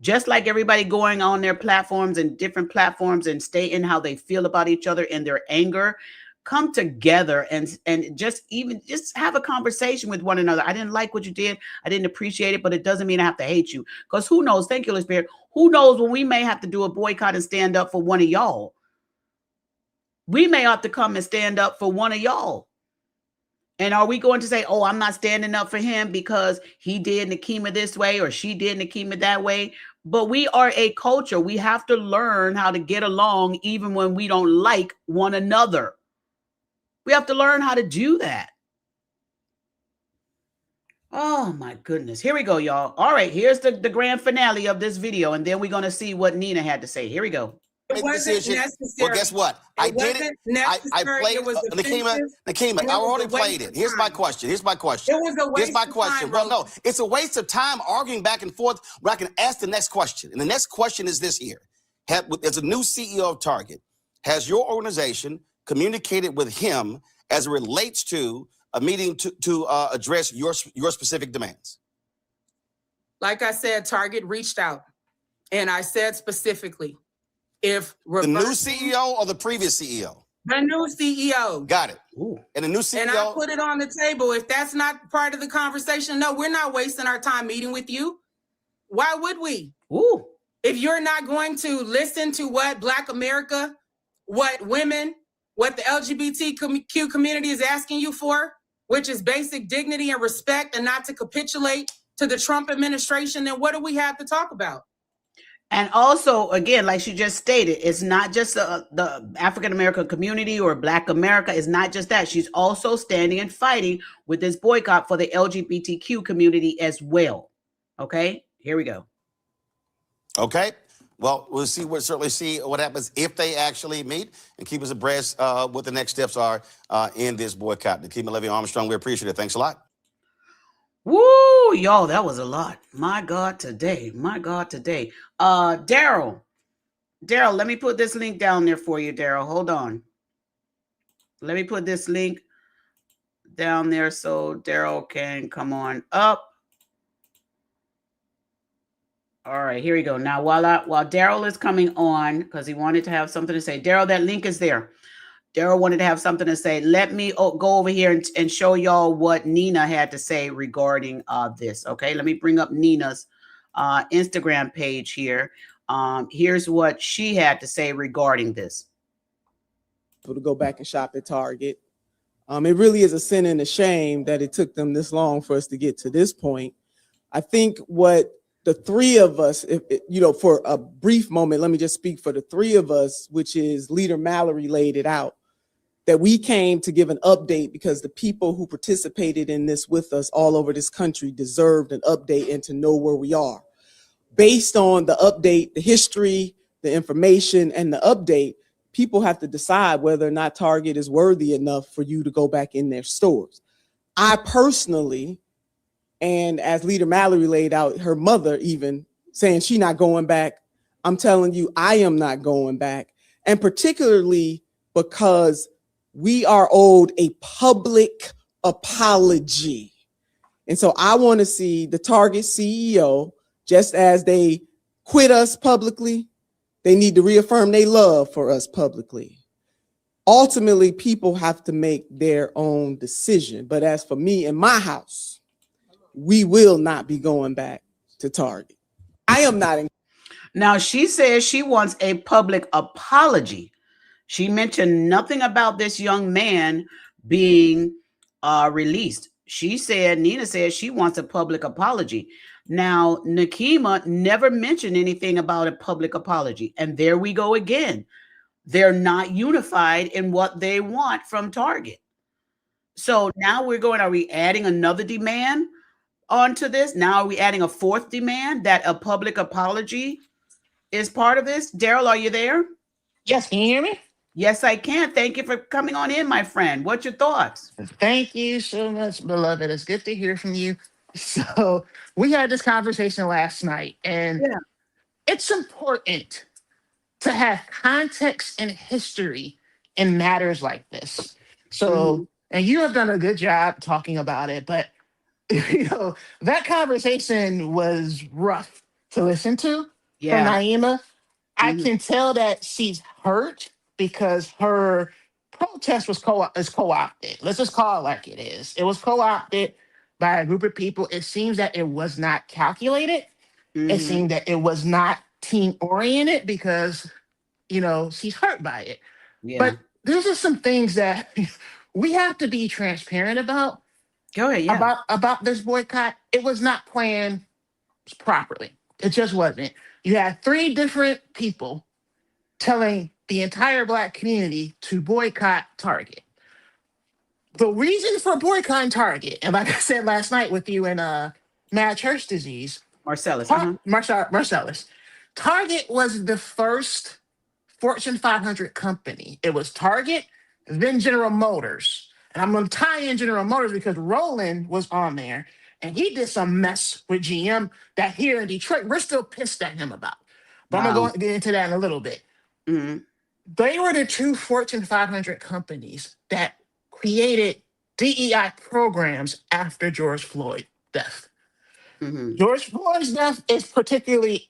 Just like everybody going on their platforms and different platforms and stating how they feel about each other and their anger, come together and just have a conversation with one another. I didn't like what you did. I didn't appreciate it, but it doesn't mean I have to hate you. Because who knows? Thank you, Holy Spirit. Who knows when we may have to do a boycott and stand up for one of y'all. We may have to come and stand up for one of y'all. And are we going to say, oh, I'm not standing up for him because he did Nakima this way or she did Nakima that way? But we are a culture. We have to learn how to get along even when we don't like one another. We have to learn how to do that. Oh, my goodness. Here we go, y'all. All right, here's the grand finale of this video, and then we're going to see what Nina had to say. Here we go.
It wasn't necessary.
Well, guess what? I did it. I played Nakima, I already played it. Here's my question.
It was a waste of time.
Well, no, it's a waste of time arguing back and forth where I can ask the next question. And the next question is this here. As a new CEO of Target, has your organization communicated with him as it relates to a meeting to address your specific demands?
Like I said, Target reached out, and I said specifically, if
the new CEO or the previous CEO?
The new CEO.
Got it.
Ooh.
And the new CEO.
And I put it on the table. If that's not part of the conversation, no, we're not wasting our time meeting with you. Why would we?
Ooh.
If you're not going to listen to what Black America, what women, what the LGBTQ community is asking you for, which is basic dignity and respect and not to capitulate to the Trump administration, then what do we have to talk about?
And also, again, like she just stated, it's not just the African-American community or Black America. It's not just that. She's also standing and fighting with this boycott for the LGBTQ community as well. Okay, here we go.
Okay. Well, we'll certainly see what happens if they actually meet and keep us abreast what the next steps are in this boycott. Nakima Levy Armstrong, we appreciate it. Thanks a lot.
Woo, y'all, that was a lot. My God, today. Daryl, let me put this link down there for you, Daryl. Hold on. Let me put this link down there so Daryl can come on up. All right, here we go. Now, while Daryl is coming on, because he wanted to have something to say. Daryl, that link is there. Daryl wanted to have something to say. Let me go over here and show y'all what Nina had to say regarding this. Okay, let me bring up Nina's Instagram page here. Here's what she had to say regarding this.
people to go back and shop at Target. It really is a sin and a shame that it took them this long for us to get to this point. I think what the three of us, for a brief moment, let me just speak for the three of us, which is Leader Mallory laid it out, that we came to give an update because the people who participated in this with us all over this country deserved an update and to know where we are. Based on the update, the history, the information, and the update, people have to decide whether or not Target is worthy enough for you to go back in their stores. I personally, and as Leader Mallory laid out, her mother even saying she's not going back, I'm telling you, I am not going back. And particularly because we are owed a public apology. And so I want to see the Target CEO, just as they quit us publicly, they need to reaffirm their love for us publicly. Ultimately, people have to make their own decision. But as for me and my house, we will not be going back to Target. I am not.
Now, she says she wants a public apology. She mentioned nothing about this young man being released. Nina said she wants a public apology. Now, Nakima never mentioned anything about a public apology. And there we go again. They're not unified in what they want from Target. So now are we adding another demand onto this? Now are we adding a fourth demand that a public apology is part of this? Daryl, are you there?
Yes, can you hear me?
Yes, I can. Thank you for coming on in, my friend. What's your thoughts?
Thank you so much, beloved. It's good to hear from you. So we had this conversation last night, and it's important to have context and history in matters like this. So, and you have done a good job talking about it, but that conversation was rough to listen to from Naima. I can tell that she's hurt because her protest was co-opted. Let's just call it like it is. It was co-opted by a group of people. It seems that it was not calculated. It seemed that it was not team-oriented because, she's hurt by it. Yeah. But there's just some things that we have to be transparent about.
Go ahead, yeah.
About this boycott. It was not planned properly. It just wasn't. You had three different people telling the entire Black community to boycott Target. The reason for boycotting Target, and like I said last night with you and Mad Church Disease,
Marcellus,
Marcellus, Target was the first Fortune 500 company. It was Target, then General Motors. And I'm going to tie in General Motors because Roland was on there, and he did some mess with GM that here in Detroit, we're still pissed at him about. But I'm going to get into that in a little bit. They were the two Fortune 500 companies that created DEI programs after George Floyd's death. George Floyd's death is particularly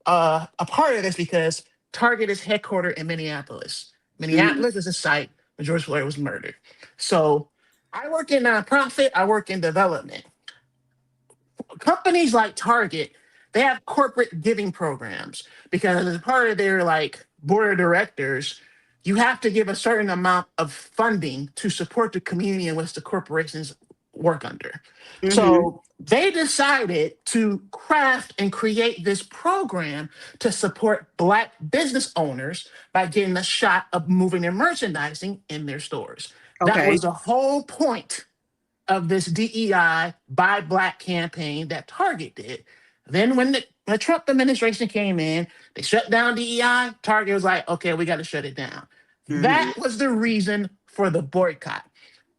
a part of this because Target is headquartered in Minneapolis. Minneapolis is a site where George Floyd was murdered. So I work in nonprofit, I work in development. Companies like Target, they have corporate giving programs because as part of their board of directors, you have to give a certain amount of funding to support the community in which the corporations work under. So they decided to craft and create this program to support Black business owners by getting a shot of moving their merchandising in their stores. That was the whole point of this DEI Buy Black campaign that Target did. Then when the Trump administration came in, they shut down DEI. Target was like, okay, we got to shut it down. That was the reason for the boycott.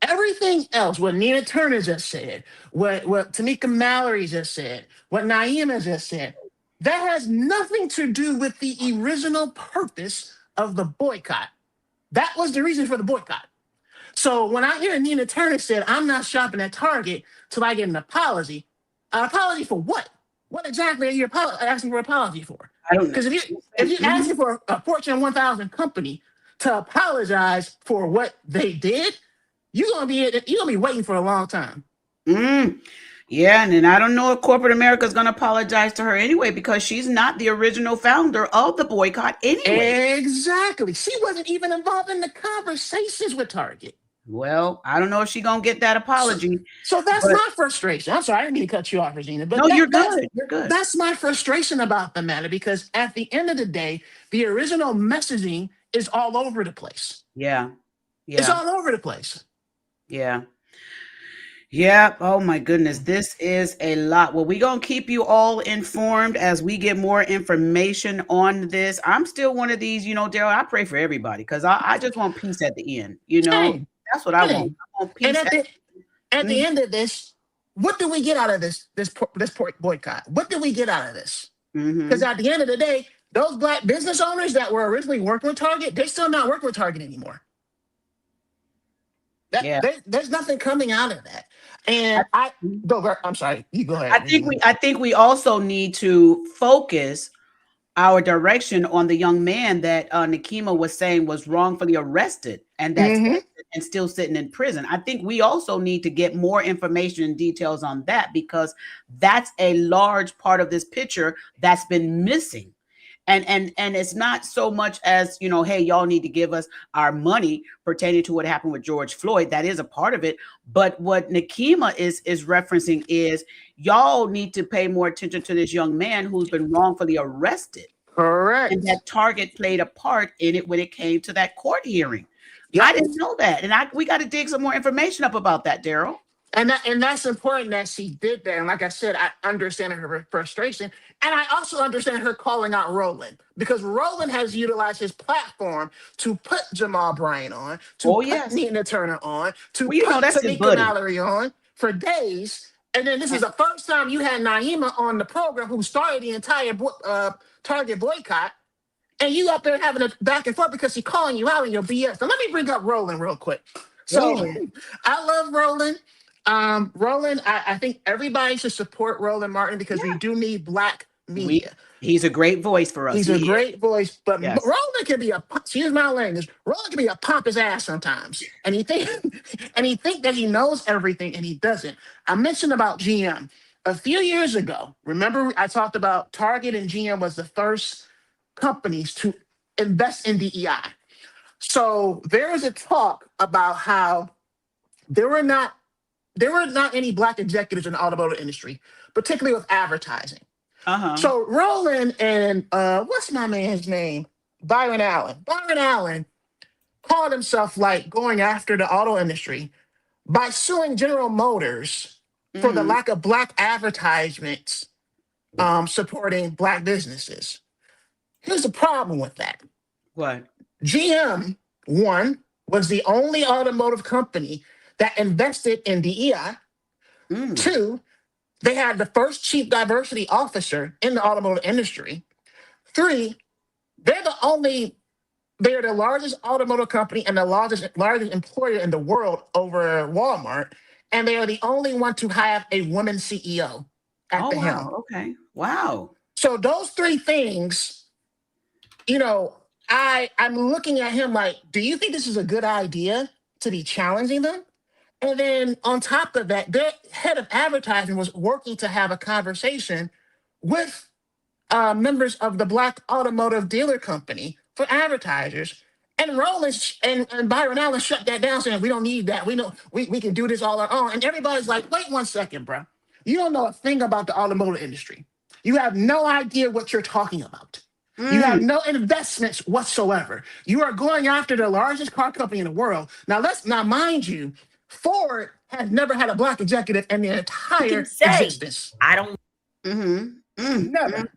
Everything else, what Nina Turner just said, what Tamika Mallory just said, what Naima just said, that has nothing to do with the original purpose of the boycott. That was the reason for the boycott. So when I hear Nina Turner said, I'm not shopping at Target till I get an apology for what? What exactly are you asking for an apology for? I don't know. Because if you're asking for a Fortune 1000 company to apologize for what they did, you're gonna be waiting for a long time.
Yeah, and then I don't know if corporate America is going to apologize to her anyway because she's not the original founder of the boycott anyway.
Exactly. She wasn't even involved in the conversations with Target.
Well, I don't know if she's going to get that apology.
So that's
But
my frustration. I'm sorry, I didn't mean to cut you off, Regina. But
no, you're good. You're good.
that's my frustration about the matter because at the end of the day, the original messaging is all over the place.
Yeah.
It's
Yeah.
all over the place.
Yeah. Yeah. Oh my goodness. This is a lot. Well, we're going to keep you all informed as we get more information on this. I'm still one of these, Daryl, I pray for everybody because I just want peace at the end.
Same.
That's what I
Same.
want. I want peace.
And at the end of this, what do we get out of this boycott? What do we get out of this? Because at the end of the day, those Black business owners that were originally working with Target, they're still not working with Target anymore. There's nothing coming out of that. And I'm sorry, you go ahead.
I think we also need to focus our direction on the young man that Nakima was saying was wrongfully arrested and that's and still sitting in prison. I think we also need to get more information and details on that because that's a large part of this picture that's been missing. And it's not so much as, hey, y'all need to give us our money pertaining to what happened with George Floyd. That is a part of it. But what Nakima is referencing is y'all need to pay more attention to this young man who's been wrongfully arrested.
Correct.
And that Target played a part in it when it came to that court hearing.
Yep.
I didn't know that. And we got to dig some more information up about that, Daryl.
And that's important that she did that. And like I said, I understand her frustration. And I also understand her calling out Roland because Roland has utilized his platform to put Jamal Bryant on, to put Nina Turner on, to put Tamika Mallory on for days. And then this is the first time you had Naima on the program who started the entire Target boycott. And you up there having a back and forth because she's calling you out in your BS. So let me bring up Roland real quick. So I love Roland. Roland, I think everybody should support Roland Martin because we do need Black media.
He's a great voice for us.
He's a great voice, but Roland can be excuse my language, Roland can be a pompous ass sometimes. And he think that he knows everything and he doesn't. I mentioned about GM. A few years ago, remember I talked about Target and GM was the first companies to invest in DEI. So there was a talk about how there were not any Black executives in the automotive industry, particularly with advertising. So Roland and what's my man's name? Byron Allen. Byron Allen called himself like going after the auto industry by suing General Motors for the lack of Black advertisements supporting Black businesses. Here's the problem with that.
What?
GM, one, was the only automotive company that invested in DEI. Two, they had the first chief diversity officer in the automotive industry. Three, they're the largest automotive company and the largest employer in the world over Walmart. And they are the only one to have a woman CEO at the helm.
Okay. Wow.
So those three things, I'm looking at him like, do you think this is a good idea to be challenging them? And then on top of that, their head of advertising was working to have a conversation with members of the Black Automotive Dealer Company for advertisers. And Roland and Byron Allen shut that down, saying, we don't need that. We know we can do this all our own. And everybody's like, wait 1 second, bro. You don't know a thing about the automotive industry. You have no idea what you're talking about. You have no investments whatsoever. You are going after the largest car company in the world. Now, mind you, Ford has never had a Black executive in the entire existence.
I don't.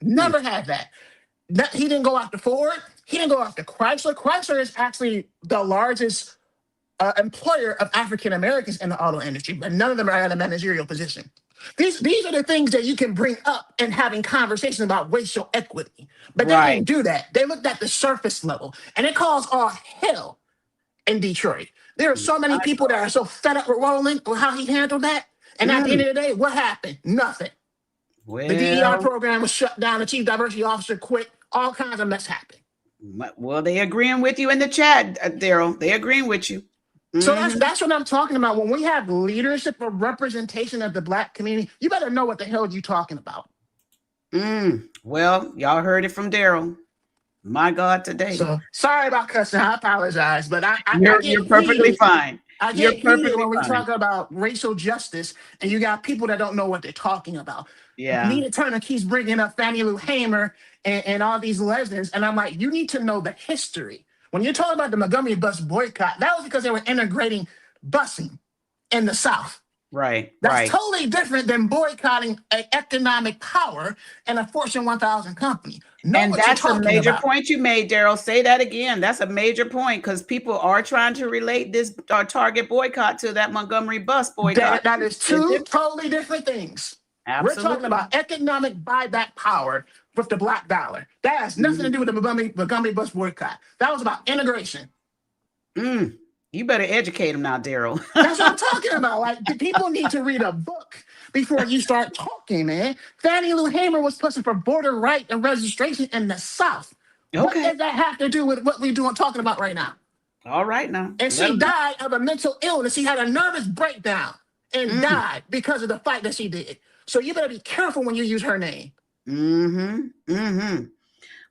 Never had that. He didn't go after Ford. He didn't go after Chrysler. Chrysler is actually the largest employer of African Americans in the auto industry, but none of them are in a managerial position. These are the things that you can bring up in having conversations about racial equity. But they didn't do that. They looked at the surface level, and it caused all hell in Detroit. There are so many people that are so fed up with Roland or how he handled that. And at the end of the day, what happened? Nothing. The DEI program was shut down. The chief diversity officer quit. All kinds of mess happened.
Well, they agreeing with you in the chat, Daryl. They agreeing with you.
So
Mhm.
that's what I'm talking about. When we have leadership or representation of the Black community, you better know what the hell you're talking about.
Well, y'all heard it from Daryl. My God, today.
So sorry about cussing. I apologize, but I get
You're perfectly
heated.
fine.
I
You're
get heated
perfectly
when we
fine.
talk about racial justice and you got people that don't know what they're talking about.
Yeah.
Nina Turner keeps bringing up Fannie Lou Hamer and all these legends. And I'm like, you need to know the history. When you're talking about the Montgomery bus boycott, that was because they were integrating busing in the South.
Right.
That's
Right.
totally different than boycotting an economic power and a Fortune 1000 company. Know
And
what you're
that's a
talking
major
about.
point you made, Daryl. Say that again. That's a major point because people are trying to relate this Target boycott to that Montgomery bus boycott.
That is
Is
two
it?
totally different things. We're talking
Absolutely.
about economic buyback power with the black dollar. That has nothing to do with the Montgomery bus boycott. That was about integration.
You better educate them now, Daryl.
That's what I'm talking about. Like, the people need to read a book before you start talking, man. Fannie Lou Hamer was pushing for border right and registration in the South. What
Okay.
does that have to do with what we're talking about right now?
All right now.
And she died of a mental illness. She had a nervous breakdown and died because of the fight that she did. So you better be careful when you use her name.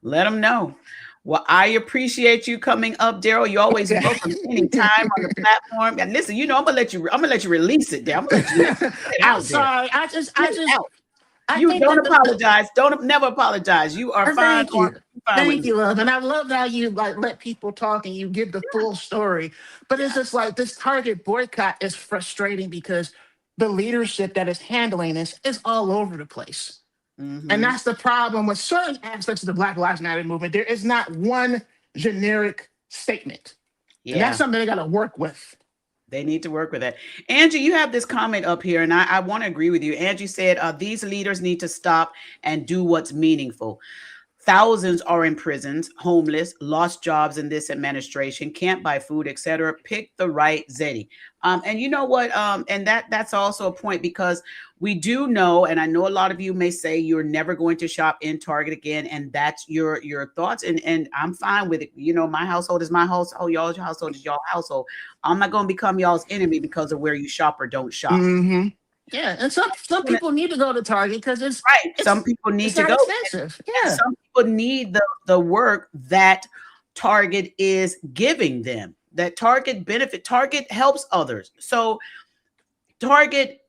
Let them know. Well, I appreciate you coming up, Daryl. You always welcome anytime on the platform. And listen, I'm gonna let you release it there. I'm gonna let you get it
I'm
out
sorry. I
you
think
don't
that
apologize. Don't never apologize. You are fine.
Thank you.
Fine with
Thank you, love. And I love how you like let people talk and you give the full story. But it's just like this Target boycott is frustrating because the leadership that is handling this is all over the place. And that's the problem with certain aspects of the Black Lives Matter movement. There is not one generic statement. And that's something they got to work with.
They need to work with that. Angie, you have this comment up here, and I want to agree with you. Angie said, these leaders need to stop and do what's meaningful. Thousands are in prisons, homeless, lost jobs in this administration, can't buy food, etc. Pick the right Zeddy. And you know what? And that's also a point because we do know, and I know a lot of you may say you're never going to shop in Target again, and that's your thoughts. And I'm fine with it. My household is my household, y'all's household is y'all household. I'm not going to become y'all's enemy because of where you shop or don't shop.
Mm-hmm. Yeah, and some people need to go to Target because it's
right. Some people need to go.
Expensive. Yeah.
Some people need the work that Target is giving them. That Target helps others. So Target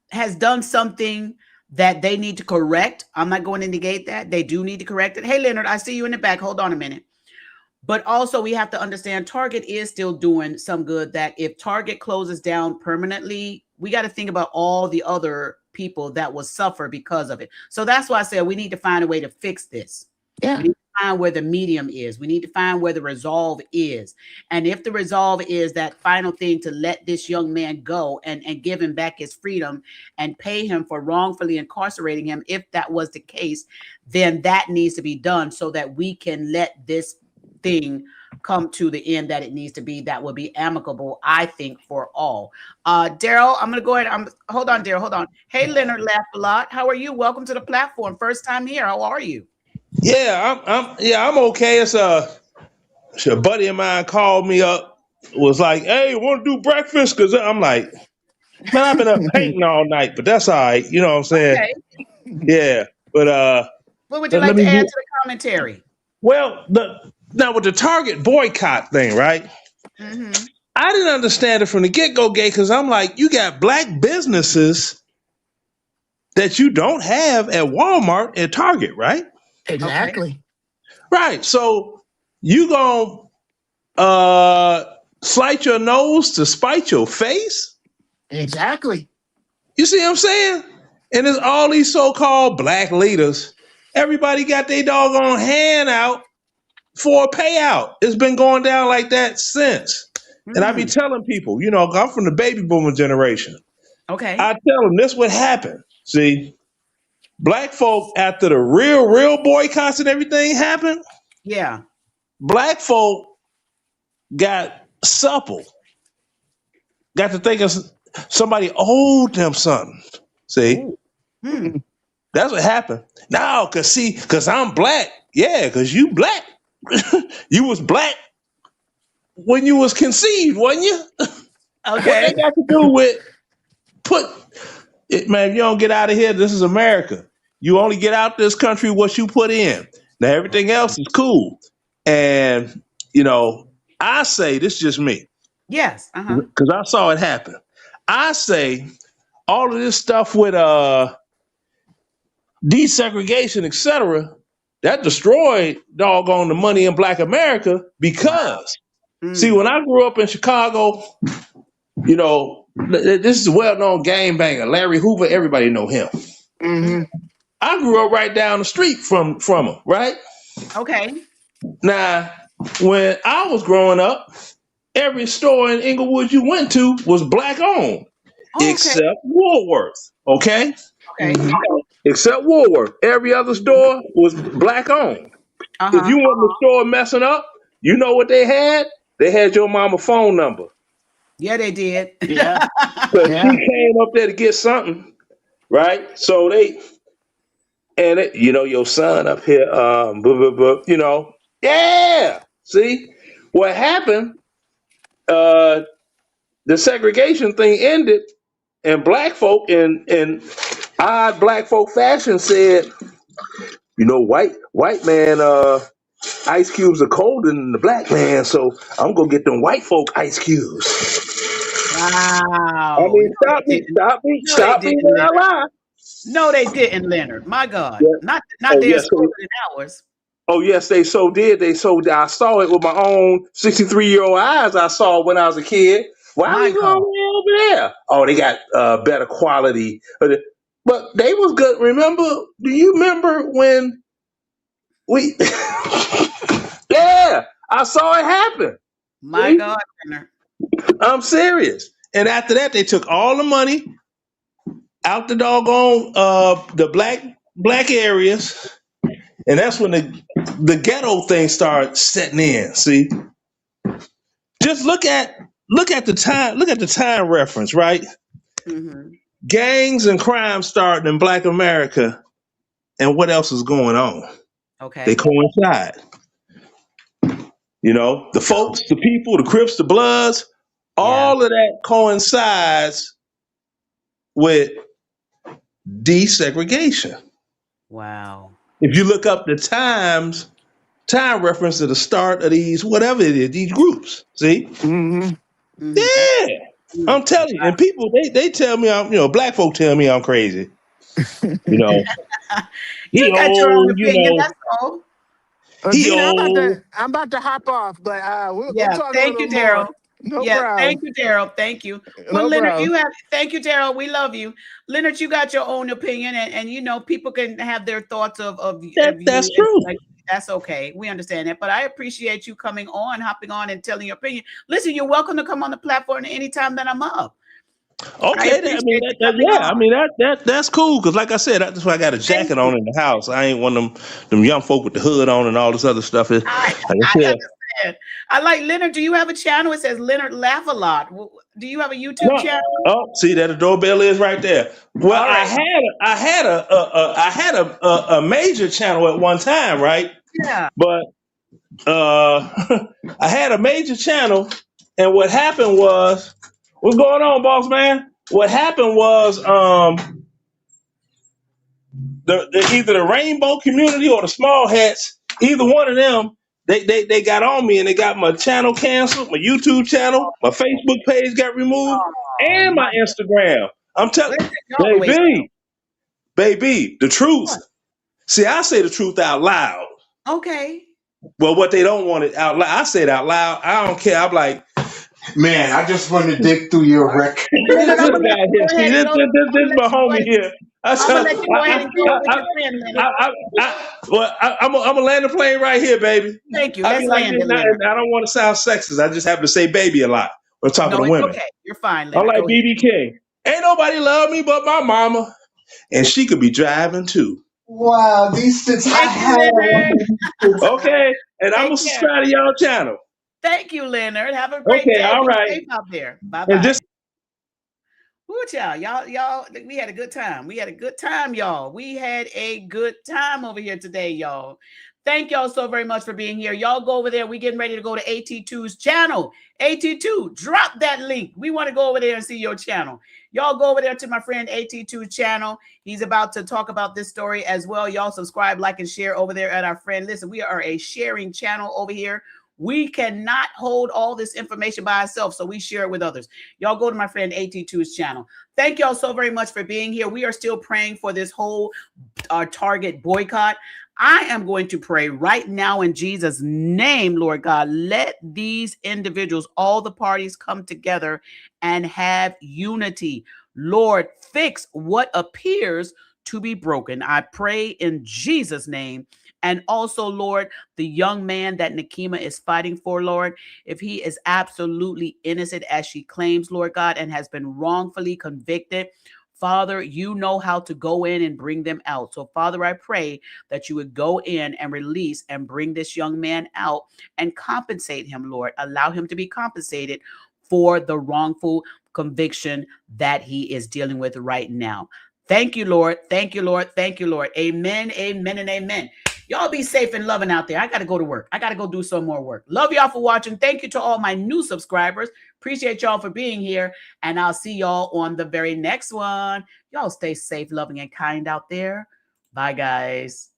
has done something that they need to correct. I'm not going to negate that. They do need to correct it. Hey, Leonard, I see you in the back. Hold on a minute. But also we have to understand Target is still doing some good, that if Target closes down permanently, we got to think about all the other people that will suffer because of it. So that's why I said we need to find a way to fix this.
Yeah.
We need to find where the medium is. We need to find where the resolve is. And if the resolve is that final thing to let this young man go and give him back his freedom and pay him for wrongfully incarcerating him, if that was the case, then that needs to be done so that we can let this thing come to the end that it needs to be. That will be amicable, I think, for all. Daryl, I'm going to go ahead. Hold on, Daryl. Hold on. Hey, Leonard Laughed a Lot. How are you? Welcome to the platform. First time here. How are you?
Yeah, I'm okay. It's a buddy of mine called me up, was like, "Hey, want to do breakfast?" Because I'm like, "Man, I've been up painting all night, but that's all right." You know what I'm saying?
Okay.
Yeah, but
what would you
let
like
me
to add
do-
to the commentary?
Well, now with the Target boycott thing, right?
Mm-hmm.
I didn't understand it from the get-go, Gay, because I'm like, you got black businesses that you don't have at Walmart and Target, right?
Exactly.
Okay.
Right. So you gonna slice your nose to spite your face?
Exactly.
You see what I'm saying? And there's all these so-called black leaders. Everybody got their doggone hand out for a payout. It's been going down like that since. And I be telling people, I'm from the baby boomer generation.
Okay.
I tell them this would happen. See, black folk, after the real boycotts and everything happened,
yeah,
black folk got supple. Got to think of somebody owed them something. See? That's what happened. Now, because I'm black. Yeah, because you black. You was black when you was conceived, wasn't you? What
Okay.
they got to do with put it, man? If you don't get out of here, this is America. You only get out this country what you put in. Now everything else is cool. And I say this is just me
Yes.
because I saw it happen. I say all of this stuff with desegregation, etc., that destroyed doggone the money in Black America because see, when I grew up in Chicago, this is a well-known game banger, Larry Hoover. Everybody know him.
Mm-hmm.
I grew up right down the street from him, right?
Okay.
Now, when I was growing up, every store in Inglewood you went to was Black owned,
Okay.
except Woolworth, okay?
Okay.
Except Woolworth. Every other store was Black owned. If you went in the store messing up, you know what they had? They had your mama phone number.
Yeah, they did.
Yeah.
Because she came up there to get something, right? So your son up here, yeah. See, what happened? The segregation thing ended, and Black folk in odd Black folk fashion said, white man, ice cubes are colder than the Black man, so I'm gonna get them white folk ice cubes. I
Wow.
mean,
No, they didn't. No, they
stop me
didn't,
when I
Leonard.
lie.
No, they didn't, Leonard. My God.
Yeah.
Not
Oh
theirs
yes,
colder than ours.
oh yes, they so did. I saw it with my own 63-year-old eyes. I saw it when I was a kid. Why are
My
we going
God.
way over there? Oh, they got better quality, but they was good. Do you remember when we? Yeah, I saw it happen.
My
See?
God, Leonard.
I'm serious. And after that, they took all the money out the doggone the black areas, and that's when the ghetto thing started setting in. See, just look at the time reference, right?
Mm-hmm.
Gangs and crime starting in Black America, and what else is going on? They
Okay.
coincide. The folks, the people, the Crips, the Bloods,
Yeah.
all of that coincides with desegregation.
Wow.
If you look up the time reference to the start of these, whatever it is, these groups. See?
Mm-hmm.
Mm-hmm.
Yeah.
Mm.
I'm telling you. And people, they tell me Black folk tell me I'm crazy. He
You got your own
old,
opinion. That's all.
he
Gina,
old.
I'm about to hop off, but we'll
Yeah.
talk a
Thank
little
you,
more.
Daryl.
No
Yeah. Thank
problem.
you, Daryl. Thank you. Well,
No
Leonard,
problem.
thank you, Daryl. We love you. Leonard, you got your own opinion, and people can have their thoughts of you.
That's
And
true.
like, that's okay. We understand that. But I appreciate you hopping on and telling your opinion. Listen, you're welcome to come on the platform anytime that I'm up. I
Okay,
appreciate you coming on.
that's cool. Cause like I said, that's why I got a
Thank
jacket
you.
on in the house. I ain't one of them young folk with the hood on and all this other stuff. Like
I
I said,
understand. I like Leonard. Do you have a channel? It says Leonard Laugh a Lot. Do you have a YouTube
no.
channel?
Oh, see that the doorbell is right there. Well,
All right.
I had a major channel at one time, right?
Yeah.
But I had a major channel, and what happened was, what's going on, boss man? What happened was, either the rainbow community or the small hats, either one of them, they got on me and they got my channel canceled, my YouTube channel, my Facebook page got removed,
Oh
and
my
my Instagram. I'm telling,
Listen, y'all the way.
baby, the truth. See, I say the truth out loud.
Okay.
Well, what they don't want it out loud, I say it out loud. I don't care. I'm like,
Man, I just want to dig through your record.
this
Leonard, I'm gonna let
guy
you
here.
go
See,
ahead and go.
this is my homie here.
I'm gonna let you go ahead and go with your friend, Leonard.
I'm gonna land the plane right here, baby.
Thank you.
I
Let's
be like
land
this,
it, Leonard.
I don't want to sound sexist. I just have to say baby a lot. We're talking
No,
to
it's
women.
okay. You're fine,
I'm
Leonard.
like
Go ahead.
BB King. Ain't nobody love me but my mama, and she could be driving too.
Wow, these things I
Thank you,
had.
Leonard.
Okay, and I'm gonna
Take care.
subscribe to y'all channel.
Thank you, Leonard. Have a great
Okay,
day.
all
Be
right.
safe out there. Bye
And
bye.
just
Woo, y'all, we had a good time. We had a good time, y'all. We had a good time over here today, y'all. Thank y'all so very much for being here. Y'all go over there. We getting ready to go to AT2's channel. AT2, drop that link. We want to go over there and see your channel. Y'all go over there to my friend AT2's channel. He's about to talk about this story as well. Y'all subscribe, like, and share over there at our friend. Listen, we are a sharing channel over here. We cannot hold all this information by ourselves, so we share it with others. Y'all go to my friend AT2's channel. Thank y'all so very much for being here. We are still praying for this whole Target boycott. I am going to pray right now in Jesus' name, Lord God. Let these individuals, all the parties, come together and have unity. Lord, fix what appears to be broken. I pray in Jesus' name. And also, Lord, the young man that Nakima is fighting for, Lord, if he is absolutely innocent as she claims, Lord God, and has been wrongfully convicted, Father, you know how to go in and bring them out. So, Father, I pray that you would go in and release and bring this young man out and compensate him, Lord. Allow him to be compensated for the wrongful conviction that he is dealing with right now. Thank you, Lord. Thank you, Lord. Thank you, Lord. Amen, amen, and amen. Y'all be safe and loving out there. I got to go to work. I got to go do some more work. Love y'all for watching. Thank you to all my new subscribers. Appreciate y'all for being here. And I'll see y'all on the very next one. Y'all stay safe, loving, and kind out there. Bye, guys.